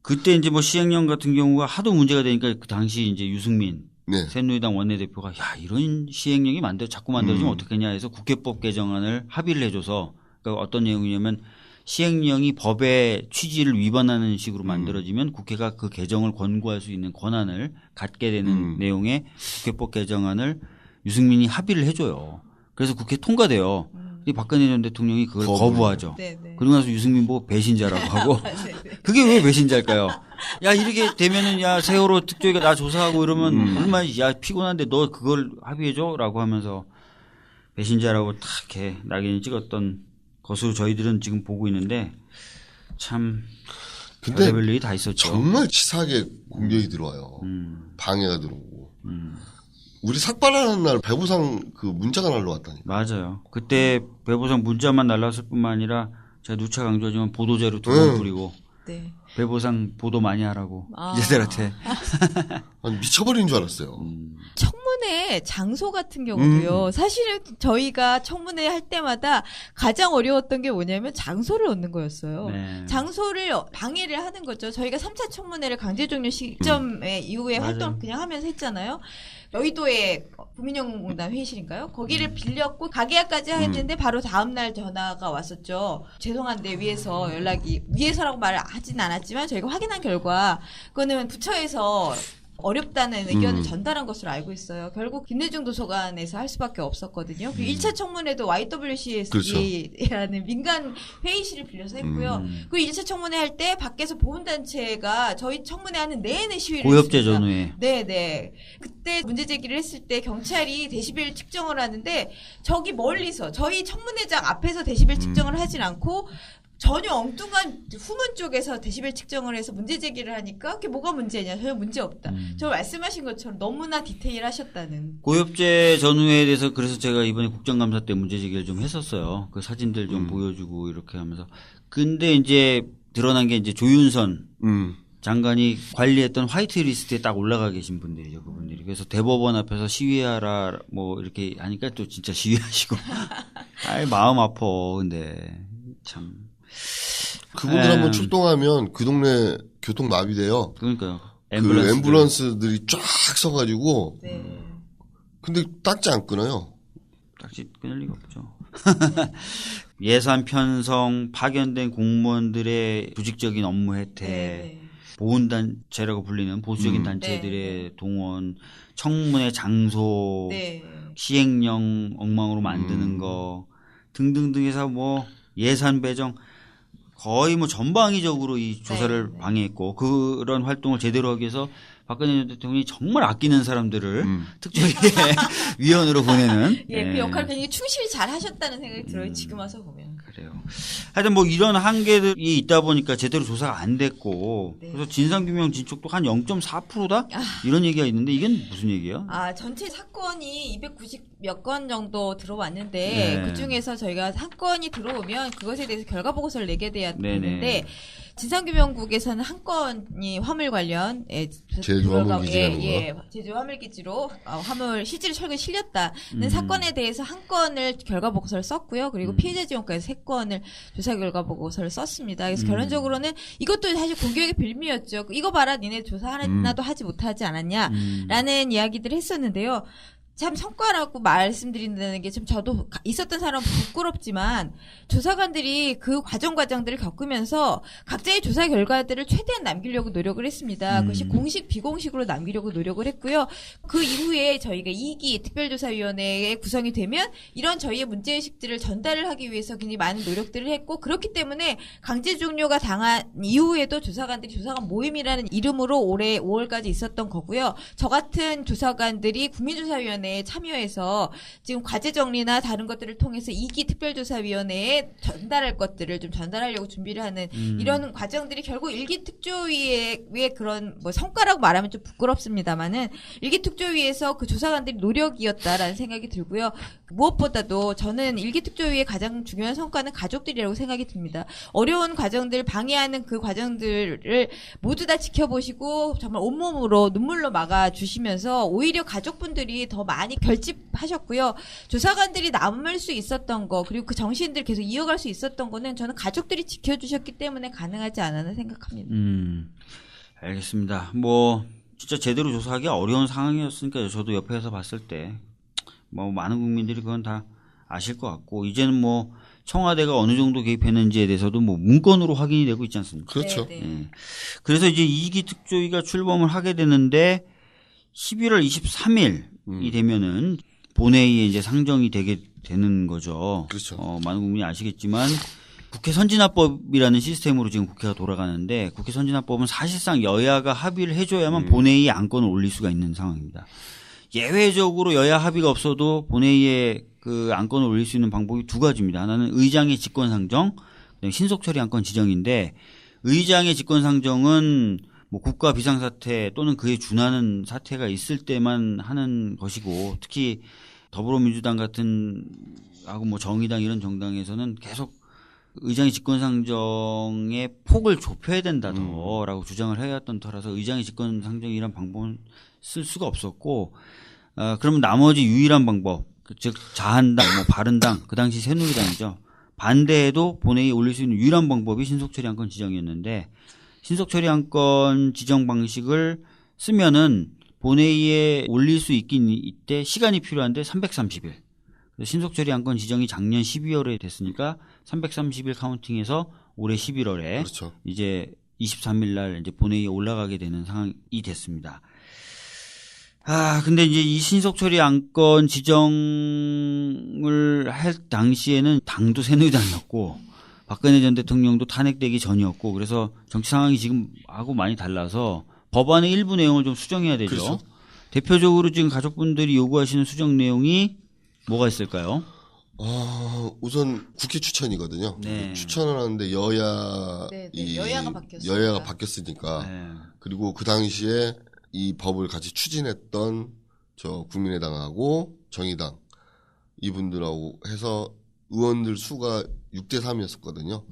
그때 이제 뭐 시행령 같은 경우가 하도 문제가 되니까 그 당시 이제 유승민 네. 새누리당 원내대표가 야 이런 시행령이 자꾸 만들어지면 어떻겠냐 해서 국회법 개정안을 합의를 해줘서 그러니까 어떤 내용이냐면 시행령이 법의 취지를 위반하는 식으로 만들어지면 국회가 그 개정을 권고할 수 있는 권한을 갖게 되는 내용의 국회법 개정안을 유승민이 합의를 해줘요. 그래서 국회 통과돼요. 이 박근혜 전 대통령이 그걸 거부하죠. 네, 네. 그러고 나서 유승민 보고 배신자라고 하고 그게 왜 배신자일까요? 야 이렇게 되면은 야 세월호 특조위가 나 조사하고 이러면 얼마나 야 피곤한데 너 그걸 합의해줘라고 하면서 배신자라고 탁 이렇게 낙인을 찍었던 것으로 저희들은 지금 보고 있는데 참 근데 별의별 일이 다 있었죠. 정말 치사하게 공격이 들어와요. 방해가 들어오고. 우리 삭발하는 날 배부상 그 문자가 날라왔다니까. 맞아요. 그때 배보상 문자만 날랐을 뿐만 아니라 제가 누차 강조하지만 보도자료 2번 뿌리고 네. 배보상 보도 많이 하라고 얘들한테. 아니, 미쳐버린 줄 알았어요. 청문회 장소 같은 경우도요. 사실은 저희가 청문회 할 때마다 가장 어려웠던 게 뭐냐면 장소를 얻는 거였어요. 네. 장소를 방해를 하는 거죠. 저희가 3차 청문회를 강제 종료 시점에 이후에 맞아요. 활동 그냥 하면서 했잖아요. 여의도에 국민연금공단 회의실인가요? 거기를 빌렸고 가계약까지 했는데 바로 다음날 전화가 왔었죠. 죄송한데 위에서라고 말을 하진 않았지만 저희가 확인한 결과 그거는 부처에서 어렵다는 의견을 전달한 것으로 알고 있어요. 결국 김대중 도서관에서 할 수밖에 없었거든요. 그리고 1차 청문회도 YWCA라는 민간 회의실을 빌려서 했고요. 그리고 1차 청문회 할 때 밖에서 보훈단체가 저희 청문회 하는 내내 시위를 고엽제 했습니다. 전후에. 네네. 그때 문제 제기를 했을 때 경찰이 데시벨 측정을 하는데 저기 멀리서 저희 청문회장 앞에서 데시벨 측정을 하진 않고 전혀 엉뚱한 후문 쪽에서 데시벨 측정을 해서 문제 제기를 하니까 그게 뭐가 문제냐? 전혀 문제 없다. 저 말씀하신 것처럼 너무나 디테일하셨다는. 고엽제 전후에 대해서 그래서 제가 이번에 국정감사 때 문제 제기를 좀 했었어요. 그 사진들 좀 보여주고 이렇게 하면서. 근데 이제 드러난 게 이제 조윤선 장관이 관리했던 화이트 리스트에 딱 올라가 계신 분들이죠, 그분들이. 그래서 대법원 앞에서 시위하라 뭐 이렇게 하니까 또 진짜 시위하시고. 아이 마음 아파. 근데 참. 그분들 한번 출동하면 그 동네 교통 마비돼요. 그러니까요. 그 앰뷸런스들이 쫙 서가지고. 네. 근데 딱지 안 끊어요. 딱지 끊을 리가 없죠. 예산 편성, 파견된 공무원들의 조직적인 업무 혜택, 네. 보훈단체라고 불리는 보수적인 단체들의 동원, 청문회 장소, 네. 시행령 엉망으로 만드는 거 등등등 해서 뭐 예산 배정 거의 뭐 전방위적으로 이 조사를 네. 방해했고 그런 활동을 제대로 하기 위해서 박근혜 전 대통령이 정말 아끼는 사람들을 특조위에 위원으로 보내는. 예, 그 역할을 굉장히 충실히 잘 하셨다는 생각이 들어요. 지금 와서 보면. 그래요. 하여튼 뭐 이런 한계들이 있다 보니까 제대로 조사가 안 됐고 네. 그래서 진상규명 진척도 한 0.4%다? 이런 얘기가 있는데 이게 무슨 얘기예요? 아, 전체 사건이 290 몇 건 정도 들어왔는데 네. 그중에서 저희가 사건이 들어오면 그것에 대해서 결과 보고서를 내게 돼야 네네. 되는데 진상규명국에서는 한 건이 화물 관련 제주 화물기지라는 제주 화물기지로 화물 실제로 철근이 실렸다는 사건에 대해서 한 건을 결과 보고서를 썼고요. 그리고 피해자 지원까지 3건을 조사 결과 보고서를 썼습니다. 그래서 결론적으로는 이것도 사실 공교육의 빌미였죠. 이거 봐라, 니네 조사 하나도 하지 못하지 않았냐라는 이야기들을 했었는데요. 참 성과라고 말씀드린다는 게 좀 저도 있었던 사람 부끄럽지만 조사관들이 그 과정들을 겪으면서 각자의 조사 결과들을 최대한 남기려고 노력을 했습니다. 그것이 공식 비공식으로 남기려고 노력을 했고요. 그 이후에 저희가 2기 특별조사위원회에 구성이 되면 이런 저희의 문제의식들을 전달을 하기 위해서 굉장히 많은 노력들을 했고 그렇기 때문에 강제 종료가 당한 이후에도 조사관들이 조사관 모임이라는 이름으로 올해 5월까지 있었던 거고요. 저 같은 조사관들이 국민조사위원회 참여해서 지금 과제 정리나 다른 것들을 통해서 2기 특별조사위원회에 전달할 것들을 좀 전달하려고 준비를 하는 이런 과정들이 결국 1기 특조위의 그런 뭐 성과라고 말하면 좀 부끄럽습니다만은 1기 특조위에서 그 조사관들이 노력이었다라는 생각이 들고요. 무엇보다도 저는 1기 특조위의 가장 중요한 성과는 가족들이라고 생각이 듭니다. 어려운 과정들 방해하는 그 과정들을 모두 다 지켜보시고 정말 온몸으로 눈물로 막아주시면서 오히려 가족분들이 더 많이 결집하셨고요. 조사관들이 남을 수 있었던 거 그리고 그 정신들 계속 이어갈 수 있었던 거는 저는 가족들이 지켜주셨기 때문에 가능하지 않았나 생각합니다. 알겠습니다. 뭐 진짜 제대로 조사하기 어려운 상황이었으니까 저도 옆에서 봤을 때 뭐 많은 국민들이 그건 다 아실 것 같고 이제는 뭐 청와대가 어느 정도 개입했는지에 대해서도 뭐 문건으로 확인이 되고 있지 않습니까? 그렇죠. 네, 네. 예. 그래서 이제 2기 특조위가 출범을 하게 되는데 11월 23일이 되면은 본회의에 이제 상정이 되게 되는 거죠. 그렇죠. 많은 국민이 아시겠지만 국회 선진화법이라는 시스템으로 지금 국회가 돌아가는데 국회 선진화법은 사실상 여야가 합의를 해줘야만 본회의에 안건을 올릴 수가 있는 상황입니다. 예외적으로 여야 합의가 없어도 본회의에 그 안건을 올릴 수 있는 방법이 두 가지입니다. 하나는 의장의 직권상정, 신속처리 안건 지정인데 의장의 직권상정은 뭐 국가 비상사태 또는 그에 준하는 사태가 있을 때만 하는 것이고 특히 더불어민주당 같은 하고 뭐 정의당 이런 정당에서는 계속 의장의 직권상정의 폭을 좁혀야 된다더라고 주장을 해왔던 터라서 의장의 직권상정이란 방법은 쓸 수가 없었고 그러면 나머지 유일한 방법 즉 자한당, 뭐 바른당 그 당시 새누리당이죠. 반대해도 본회의에 올릴 수 있는 유일한 방법이 신속처리 안건 지정이었는데 신속처리 안건 지정 방식을 쓰면은 본회의에 올릴 수 있긴 이때 시간이 필요한데 330일. 신속처리 안건 지정이 작년 12월에 됐으니까 330일 카운팅해서 올해 11월에 그렇죠. 이제 23일 날 이제 본회의에 올라가게 되는 상황이 됐습니다. 근데 이제 이 신속처리 안건 지정을 할 당시에는 당도 새누리당이었고 박근혜 전 대통령도 탄핵되기 전이었고 그래서 정치 상황이 지금 하고 많이 달라서 법안의 일부 내용을 좀 수정해야 되죠. 그렇죠. 대표적으로 지금 가족분들이 요구하시는 수정 내용이 뭐가 있을까요? 우선 국회 추천이거든요. 네. 추천을 하는데 여야 네, 여야가 바뀌었으니까. 여야가 바뀌었으니까 네. 그리고 그 당시에 이 법을 같이 추진했던 저 국민의당하고 정의당 이분들하고 해서 의원들 수가 6대 3이었었거든요.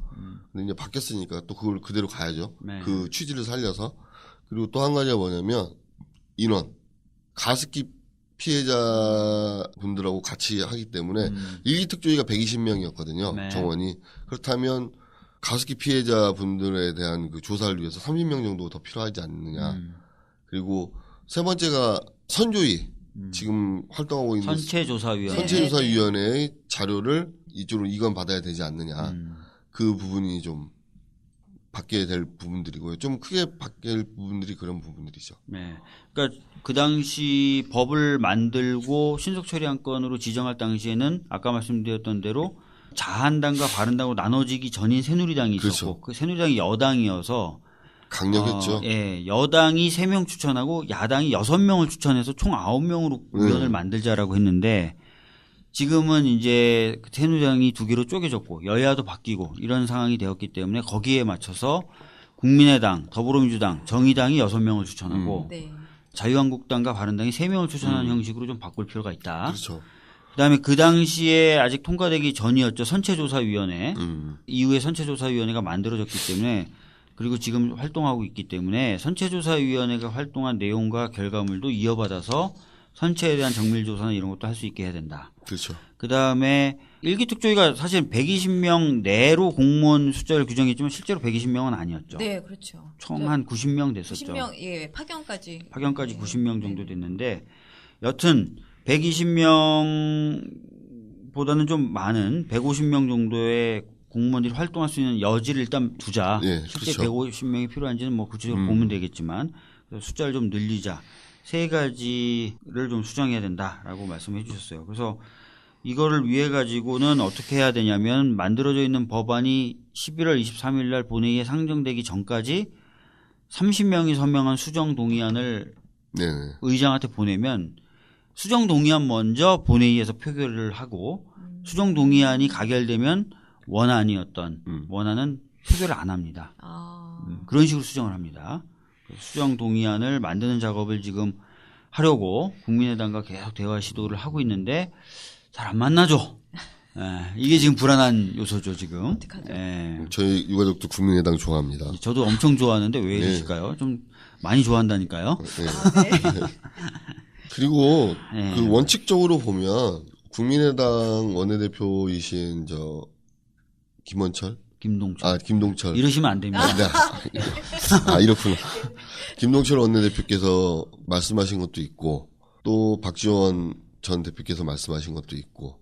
근데 이제 바뀌었으니까 또 그걸 그대로 가야죠. 네. 그 취지를 살려서. 그리고 또 한 가지가 뭐냐면 인원. 가습기 피해자 분들하고 같이 하기 때문에 일기 특조위가 120명이었거든요. 네. 정원이. 그렇다면 가습기 피해자 분들에 대한 그 조사를 위해서 30명 정도 더 필요하지 않느냐. 그리고 세 번째가 선조위. 지금 활동하고 있는 선체조사위원회. 선체조사위원회의 자료를 이쪽으로 이건 받아야 되지 않느냐. 그 부분이 좀 바뀌어야 될 부분들이고요. 좀 크게 바뀔 부분들이 그런 부분들이죠. 네. 그러니까 그 당시 법을 만들고 신속 처리한 건으로 지정할 당시에는 아까 말씀드렸던 대로 자한당과 바른당으로 나눠지기 전인 새누리당이 있었고 그렇죠. 그 새누리당이 여당이어서 강력했죠. 예, 여당이 3명 추천하고 야당이 6명을 추천해서 총 9명으로 위원을 만들자라고 했는데 지금은 이제 새누리당이 2개로 쪼개졌고 여야도 바뀌고 이런 상황이 되었기 때문에 거기에 맞춰서 국민의당, 더불어민주당, 정의당이 6명을 추천하고 네. 자유한국당과 바른당이 3명을 추천하는 형식으로 좀 바꿀 필요가 있다. 그렇죠. 그다음에 그 당시에 아직 통과되기 전이었죠. 선체조사위원회. 이후에 선체조사위원회가 만들어졌기 때문에 그리고 지금 활동하고 있기 때문에 선체조사위원회가 활동한 내용과 결과물도 이어받아서 선체에 대한 정밀조사나 이런 것도 할 수 있게 해야 된다. 그렇죠. 그다음에 일기특조위가 사실 120명 내로 공무원 숫자를 규정했지만 실제로 120명은 아니었죠. 네, 그렇죠. 총 한 90명 됐었죠. 90명, 예, 파견까지. 파견까지 90명 정도 됐는데 여튼 120명보다는 좀 많은 150명 정도의 공무원들이 활동할 수 있는 여지를 일단 두자. 예, 실제 그렇죠. 150명이 필요한지는 뭐 구체적으로 보면 되겠지만 숫자를 좀 늘리자. 세 가지를 좀 수정해야 된다라고 말씀해 주셨어요. 그래서 이거를 위해 가지고는 어떻게 해야 되냐면 만들어져 있는 법안이 11월 23일 날 본회의에 상정되기 전까지 30명이 서명한 수정 동의안을 네네. 의장한테 보내면 수정 동의안 먼저 본회의에서 표결을 하고 수정 동의안이 가결되면 원안은 표결을 안 합니다. 그런 식으로 수정을 합니다. 수정 동의안을 만드는 작업을 지금 하려고 국민의당과 계속 대화 시도를 하고 있는데 잘 안 만나죠. 예, 이게 지금 불안한 요소죠, 지금. 어떡하죠? 예. 저희 유가족도 국민의당 좋아합니다. 저도 엄청 좋아하는데 왜 네. 이러실까요? 좀 많이 좋아한다니까요. 네. 그리고 네. 그 원칙적으로 보면 국민의당 원내대표이신 저 김원철? 김동철. 이러시면 안 됩니다. 네. 이렇구나. 김동철 원내대표께서 말씀하신 것도 있고, 또 박지원 전 대표께서 말씀하신 것도 있고,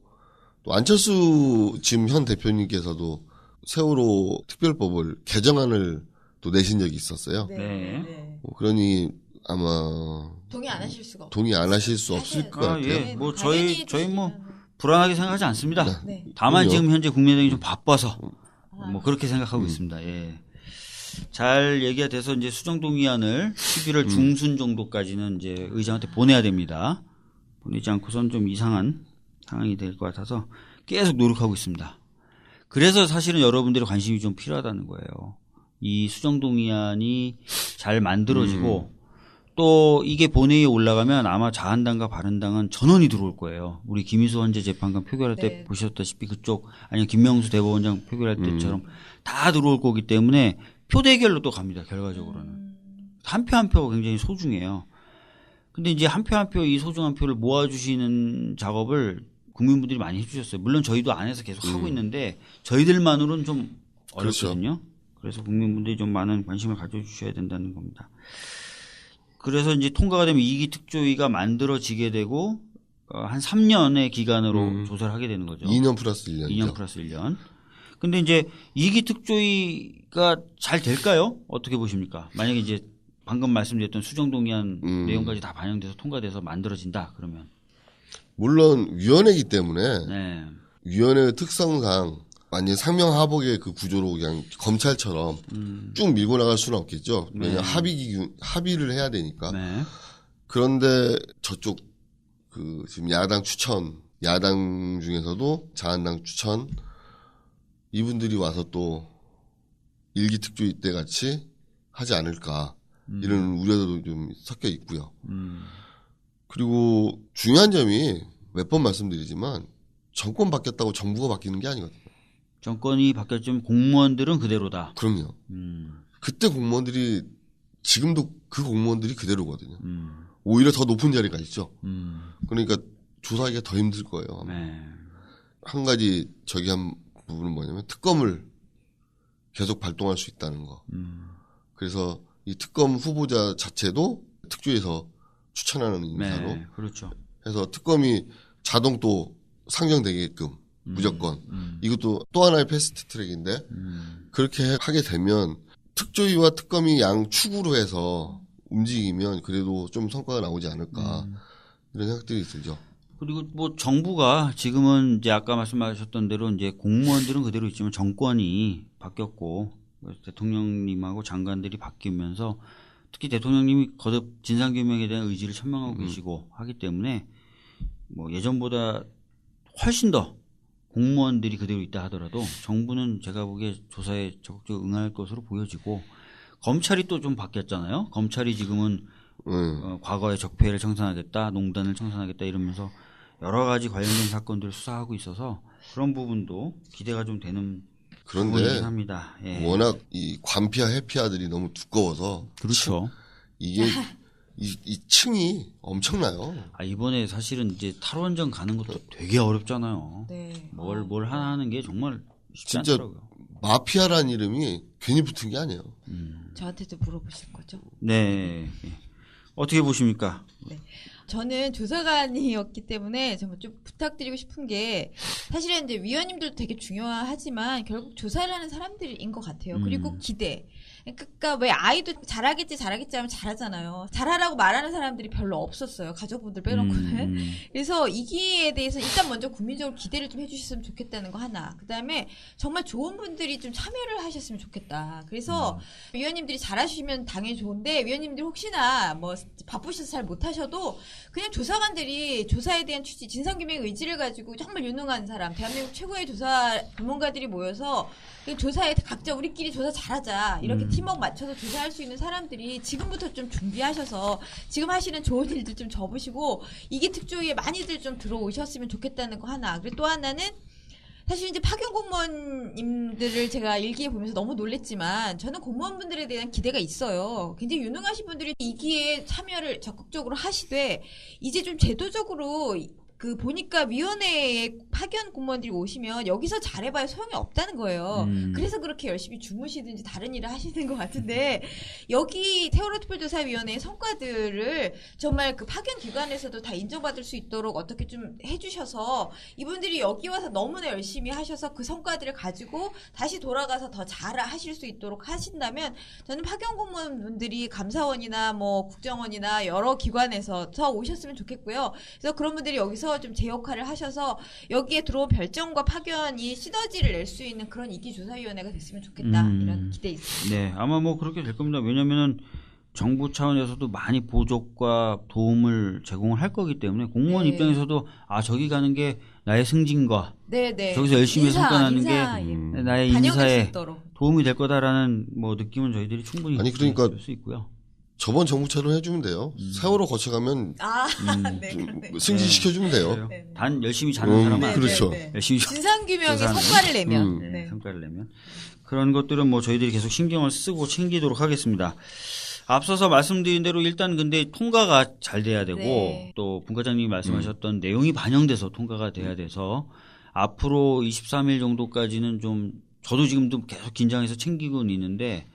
또 안철수 지금 현 대표님께서도 세월호 특별법을 개정안을 또 내신 적이 있었어요. 네. 그러니 아마 동의 안 하실 수가 없어요. 동의 안 하실 수 없을 것 같아요. 예. 뭐 저희 뭐 불안하게 생각하지 않습니다. 네. 다만 그럼요. 지금 현재 국민의당이 좀 바빠서 뭐 그렇게 생각하고 있습니다. 예. 잘 얘기가 돼서 이제 수정 동의안을 11월 중순 정도까지는 이제 의장한테 보내야 됩니다. 보내지 않고선 좀 이상한 상황이 될 것 같아서 계속 노력하고 있습니다. 그래서 사실은 여러분들의 관심이 좀 필요하다는 거예요. 이 수정 동의안이 잘 만들어지고 또 이게 본회의에 올라가면 아마 자한당과 바른당은 전원이 들어올 거예요. 우리 김희수 헌재 재판관 표결할 때 네. 보셨다시피 그쪽 아니면 김명수 대법원장 표결할 때처럼 다 들어올 거기 때문에 표 대결로 또 갑니다. 결과적으로는. 한 표 한 표가 굉장히 소중해요. 근데 이제 한 표 한 표 이 소중한 표를 모아주시는 작업을 국민분들이 많이 해주셨어요. 물론 저희도 안에서 계속 하고 있는데 저희들만으로는 좀 어렵거든요. 그래서 국민분들이 좀 많은 관심을 가져주셔야 된다는 겁니다. 그래서 이제 통과가 되면 2기 특조위가 만들어지게 되고 한 3년의 기간으로 조사를 하게 되는 거죠. 2년 플러스 1년이죠. 2년 플러스 1년. 근데 이제 2기 특조위가 잘 될까요? 어떻게 보십니까? 만약에 이제 방금 말씀드렸던 수정동의안 내용까지 다 반영돼서 통과돼서 만들어진다 그러면. 물론 위원회이기 때문에 네. 위원회의 특성상 완전 상명하복의 그 구조로 그냥 검찰처럼 쭉 밀고 나갈 수는 없겠죠. 왜냐하면 합의를 해야 되니까. 네. 그런데 저쪽 그 지금 야당 추천 야당 중에서도 자한당 추천 이분들이 와서 또 일기 특조위 때 같이 하지 않을까 이런 우려도 좀 섞여 있고요. 그리고 중요한 점이 몇 번 말씀드리지만 정권 바뀌었다고 정부가 바뀌는 게 아니거든요. 정권이 바뀌었지만 공무원들은 그대로다. 그럼요. 그때 공무원들이 지금도 그 공무원들이 그대로거든요. 오히려 더 높은 자리가 있죠. 그러니까 조사하기가 더 힘들 거예요. 아마. 네. 한 가지 저기 한 부분은 뭐냐면 특검을 계속 발동할 수 있다는 거. 그래서 이 특검 후보자 자체도 특조위에서 추천하는 인사로 네. 그렇죠. 해서 특검이 자동 또 상정되게끔 무조건 이것도 또 하나의 패스트 트랙인데 그렇게 하게 되면 특조위와 특검이 양축으로 해서 움직이면 그래도 좀 성과가 나오지 않을까 이런 생각들이 들죠. 그리고 뭐 정부가 지금은 이제 아까 말씀하셨던 대로 이제 공무원들은 그대로 있지만 정권이 바뀌었고 대통령님하고 장관들이 바뀌면서 특히 대통령님이 거듭 진상규명에 대한 의지를 천명하고 계시고 하기 때문에 뭐 예전보다 훨씬 더 공무원들이 그대로 있다 하더라도 정부는 제가 보기에 조사에 적극적으로 응할 것으로 보여지고 검찰이 또 좀 바뀌었잖아요. 검찰이 지금은 과거에 적폐를 청산하겠다, 농단을 청산하겠다 이러면서 여러 가지 관련된 사건들을 수사하고 있어서 그런 부분도 기대가 좀 되는 그런데 부분이긴 합니다. 예. 워낙 이 관피와 해피아들이 너무 두꺼워서 그렇죠. 이게 이 층이 엄청나요. 아, 이번에 사실은 이제 탈원전 가는 것도 되게 어렵잖아요. 네. 뭘 하나 하는 게 정말 쉽지 진짜 않더라고요. 마피아라는 이름이 괜히 붙은 게 아니에요. 저한테도 물어보실 거죠? 네. 예. 어떻게 보십니까? 저는 조사관이었기 때문에 정말 좀 부탁드리고 싶은 게 사실은 이제 위원님들도 되게 중요하지만 결국 조사를 하는 사람들인 것 같아요. 그리고 기대. 그러니까 왜 아이도 잘하겠지 하면 잘하잖아요. 잘하라고 말하는 사람들이 별로 없었어요. 가족분들 빼놓고는. 그래서 이 기회에 대해서 일단 먼저 국민적으로 기대를 좀 해주셨으면 좋겠다는 거 하나. 그다음에 정말 좋은 분들이 좀 참여를 하셨으면 좋겠다. 그래서 위원님들이 잘하시면 당연히 좋은데 위원님들이 혹시나 뭐 바쁘셔서 잘 못하셔도 그냥 조사관들이 조사에 대한 취지, 진상규명의 의지를 가지고 정말 유능한 사람, 대한민국 최고의 조사 전문가들이 모여서 조사에 각자 우리끼리 조사 잘하자 이렇게 팀워크 맞춰서 조사할 수 있는 사람들이 지금부터 좀 준비하셔서 지금 하시는 좋은 일들 좀 접으시고 이기 특조위에 많이들 좀 들어오셨으면 좋겠다는 거 하나. 그리고 또 하나는 사실 이제 파견 공무원님들을 제가 일기에 보면서 너무 놀랬지만 저는 공무원분들에 대한 기대가 있어요. 굉장히 유능하신 분들이 이 기회에 참여를 적극적으로 하시되 이제 좀 제도적으로 그 보니까 위원회에 파견 공무원들이 오시면 여기서 잘해봐야 소용이 없다는 거예요. 그래서 그렇게 열심히 주무시든지 다른 일을 하시는 것 같은데 여기 세월호 특별조사위원회의 성과들을 정말 그 파견 기관에서도 다 인정받을 수 있도록 어떻게 좀 해주셔서 이분들이 여기 와서 너무나 열심히 하셔서 그 성과들을 가지고 다시 돌아가서 더 잘 하실 수 있도록 하신다면 저는 파견 공무원분들이 감사원이나 뭐 국정원이나 여러 기관에서 오셨으면 좋겠고요. 그래서 그런 분들이 여기서 좀 제 역할을 하셔서 여기에 들어온 별정과 파견이 시너지를 낼 수 있는 그런 이기조사위원회가 됐으면 좋겠다 이런 기대 있습니다. 네, 아마 뭐 그렇게 될 겁니다. 왜냐하면은 정부 차원에서도 많이 보조과 도움을 제공을 할 거기 때문에 공무원 입장에서도 아 저기 가는 게 나의 승진과 저기서 열심히 성과나는 게 나의 인사에 도움이 될 거다라는 뭐 느낌은 저희들이 충분히 그러니까 줄 수 있고요. 저번 정부처럼 해주면 돼요. 세월호 거쳐가면 승진시켜주면 돼요. 단 열심히 자는 사람은 그렇죠. 열심히 진상규명의 성과를 내면 성과를 내면 그런 것들은 뭐 저희들이 계속 신경을 쓰고 챙기도록 하겠습니다. 앞서서 말씀드린 대로 일단 근데 통과가 잘 돼야 되고 또 분과장님이 말씀하셨던 내용이 반영돼서 통과가 돼야 돼서 앞으로 23일 정도까지는 좀 저도 지금도 계속 긴장해서 챙기고는 있는데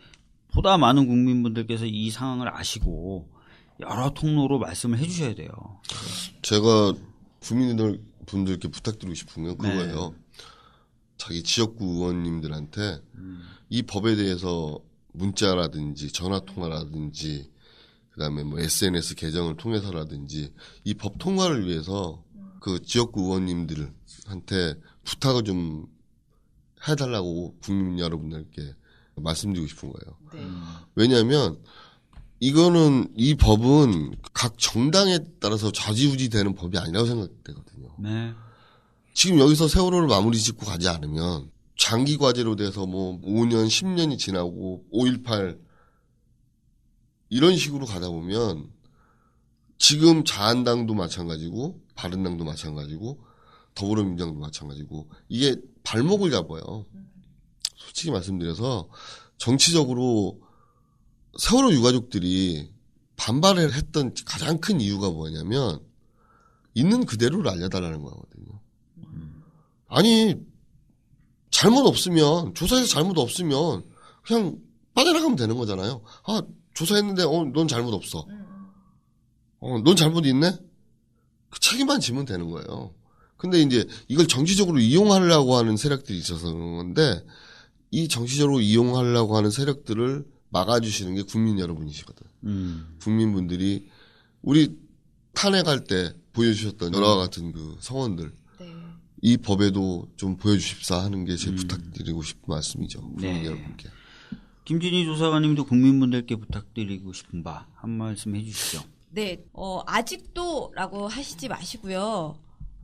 보다 많은 국민분들께서 이 상황을 아시고 여러 통로로 말씀을 해주셔야 돼요. 제가 국민분들께 부탁드리고 싶은 건 그거예요. 자기 지역구 의원님들한테 이 법에 대해서 문자라든지 전화통화라든지 그다음에 뭐 SNS 계정을 통해서라든지 이 법 통과를 위해서 그 지역구 의원님들한테 부탁을 좀 해달라고 국민 여러분들께 말씀드리고 싶은 거예요. 왜냐하면 이거는 이 법은 각 정당에 따라서 좌지우지 되는 법이 아니라고 생각되거든요. 지금 여기서 세월호를 마무리 짓고 가지 않으면 장기 과제로 돼서 뭐 5년, 10년이 지나고 5.18 이런 식으로 가다 보면 지금 자한당도 마찬가지고 바른당도 마찬가지고 더불어민주당도 마찬가지고 이게 발목을 잡아요. 솔직히 말씀드려서 정치적으로 세월호 유가족들이 반발을 했던 가장 큰 이유가 뭐냐면 있는 그대로를 알려달라는 거거든요. 아니 잘못 없으면 조사에서 잘못 없으면 그냥 빠져나가면 되는 거잖아요. 아 조사했는데 넌 잘못 없어. 넌 잘못 있네? 그 책임만 지면 되는 거예요. 근데 이제 이걸 정치적으로 이용하려고 하는 세력들이 있어서 그런 건데 이 정치적으로 이용하려고 하는 세력들을 막아주시는 게 국민 여러분이시거든. 국민분들이 우리 탄핵할 때 보여주셨던 여러 같은 그 성원들 네. 이 법에도 좀 보여주십사 하는 게 제 부탁드리고 싶은 말씀이죠. 국민 네. 여러분께. 김진희 조사관님도 국민분들께 부탁드리고 싶은 바 한 말씀 해주시죠. 네, 아직도라고 하시지 마시고요.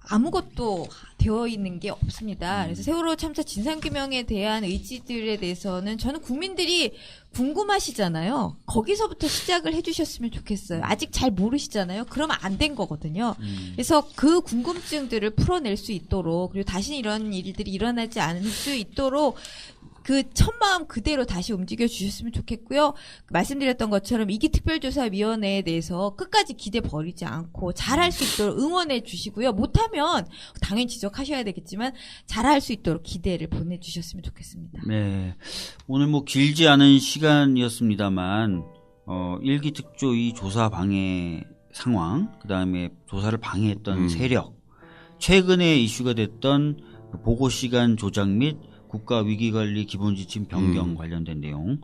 아무것도 되어 있는 게 없습니다. 그래서 세월호 참사 진상규명에 대한 의지들에 대해서는 저는 국민들이 궁금하시잖아요. 거기서부터 시작을 해주셨으면 좋겠어요. 아직 잘 모르시잖아요. 그러면 안 된 거거든요. 그래서 그 궁금증들을 풀어낼 수 있도록 그리고 다시 이런 일들이 일어나지 않을 수 있도록 그 첫마음 그대로 다시 움직여 주셨으면 좋겠고요. 말씀드렸던 것처럼 이기 특별조사위원회에 대해서 끝까지 기대 버리지 않고 잘할 수 있도록 응원해 주시고요. 못하면 당연히 지적하셔야 되겠지만 잘할 수 있도록 기대를 보내주셨으면 좋겠습니다. 네. 오늘 뭐 길지 않은 시간이었습니다만, 일기 특조위 조사 방해 상황, 그 다음에 조사를 방해했던 세력, 최근에 이슈가 됐던 그 보고 시간 조작 및 국가위기관리 기본지침 변경 관련된 내용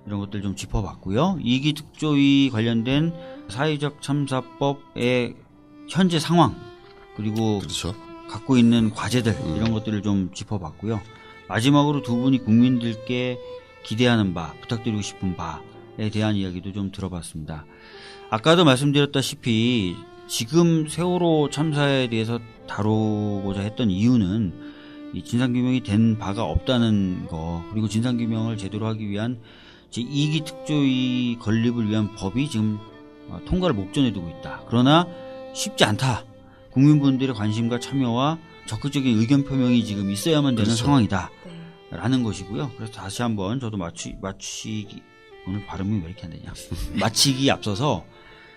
이런 것들 좀 짚어봤고요. 이기 특조위 관련된 사회적 참사법의 현재 상황 그리고 그렇죠. 갖고 있는 과제들 이런 것들을 좀 짚어봤고요. 마지막으로 두 분이 국민들께 기대하는 바, 부탁드리고 싶은 바에 대한 이야기도 좀 들어봤습니다. 아까도 말씀드렸다시피 지금 세월호 참사에 대해서 다루고자 했던 이유는 이 진상규명이 된 바가 없다는 거 그리고 진상규명을 제대로 하기 위한 제2기 특조위 건립을 위한 법이 지금 통과를 목전에 두고 있다. 그러나 쉽지 않다. 국민분들의 관심과 참여와 적극적인 의견 표명이 지금 있어야만 되는 그렇죠. 상황이다. 네. 라는 것이고요. 그래서 다시 한번 저도 마치기 오늘 발음이 왜 이렇게 안 되냐. 마치기 앞서서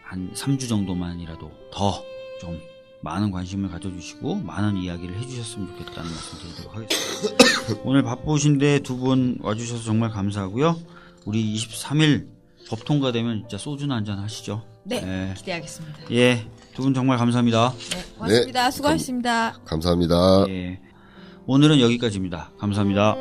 한 3주 정도만이라도 더 좀 많은 관심을 가져주시고 많은 이야기를 해주셨으면 좋겠다는 말씀 드리도록 하겠습니다. 오늘 바쁘신데 두 분 와주셔서 정말 감사하고요. 우리 23일 법 통과되면 진짜 소주나 한잔 하시죠. 네, 기대하겠습니다. 예, 두 분 정말 감사합니다. 네, 고맙습니다. 네, 수고하셨습니다. 감사합니다. 예, 오늘은 여기까지입니다. 감사합니다.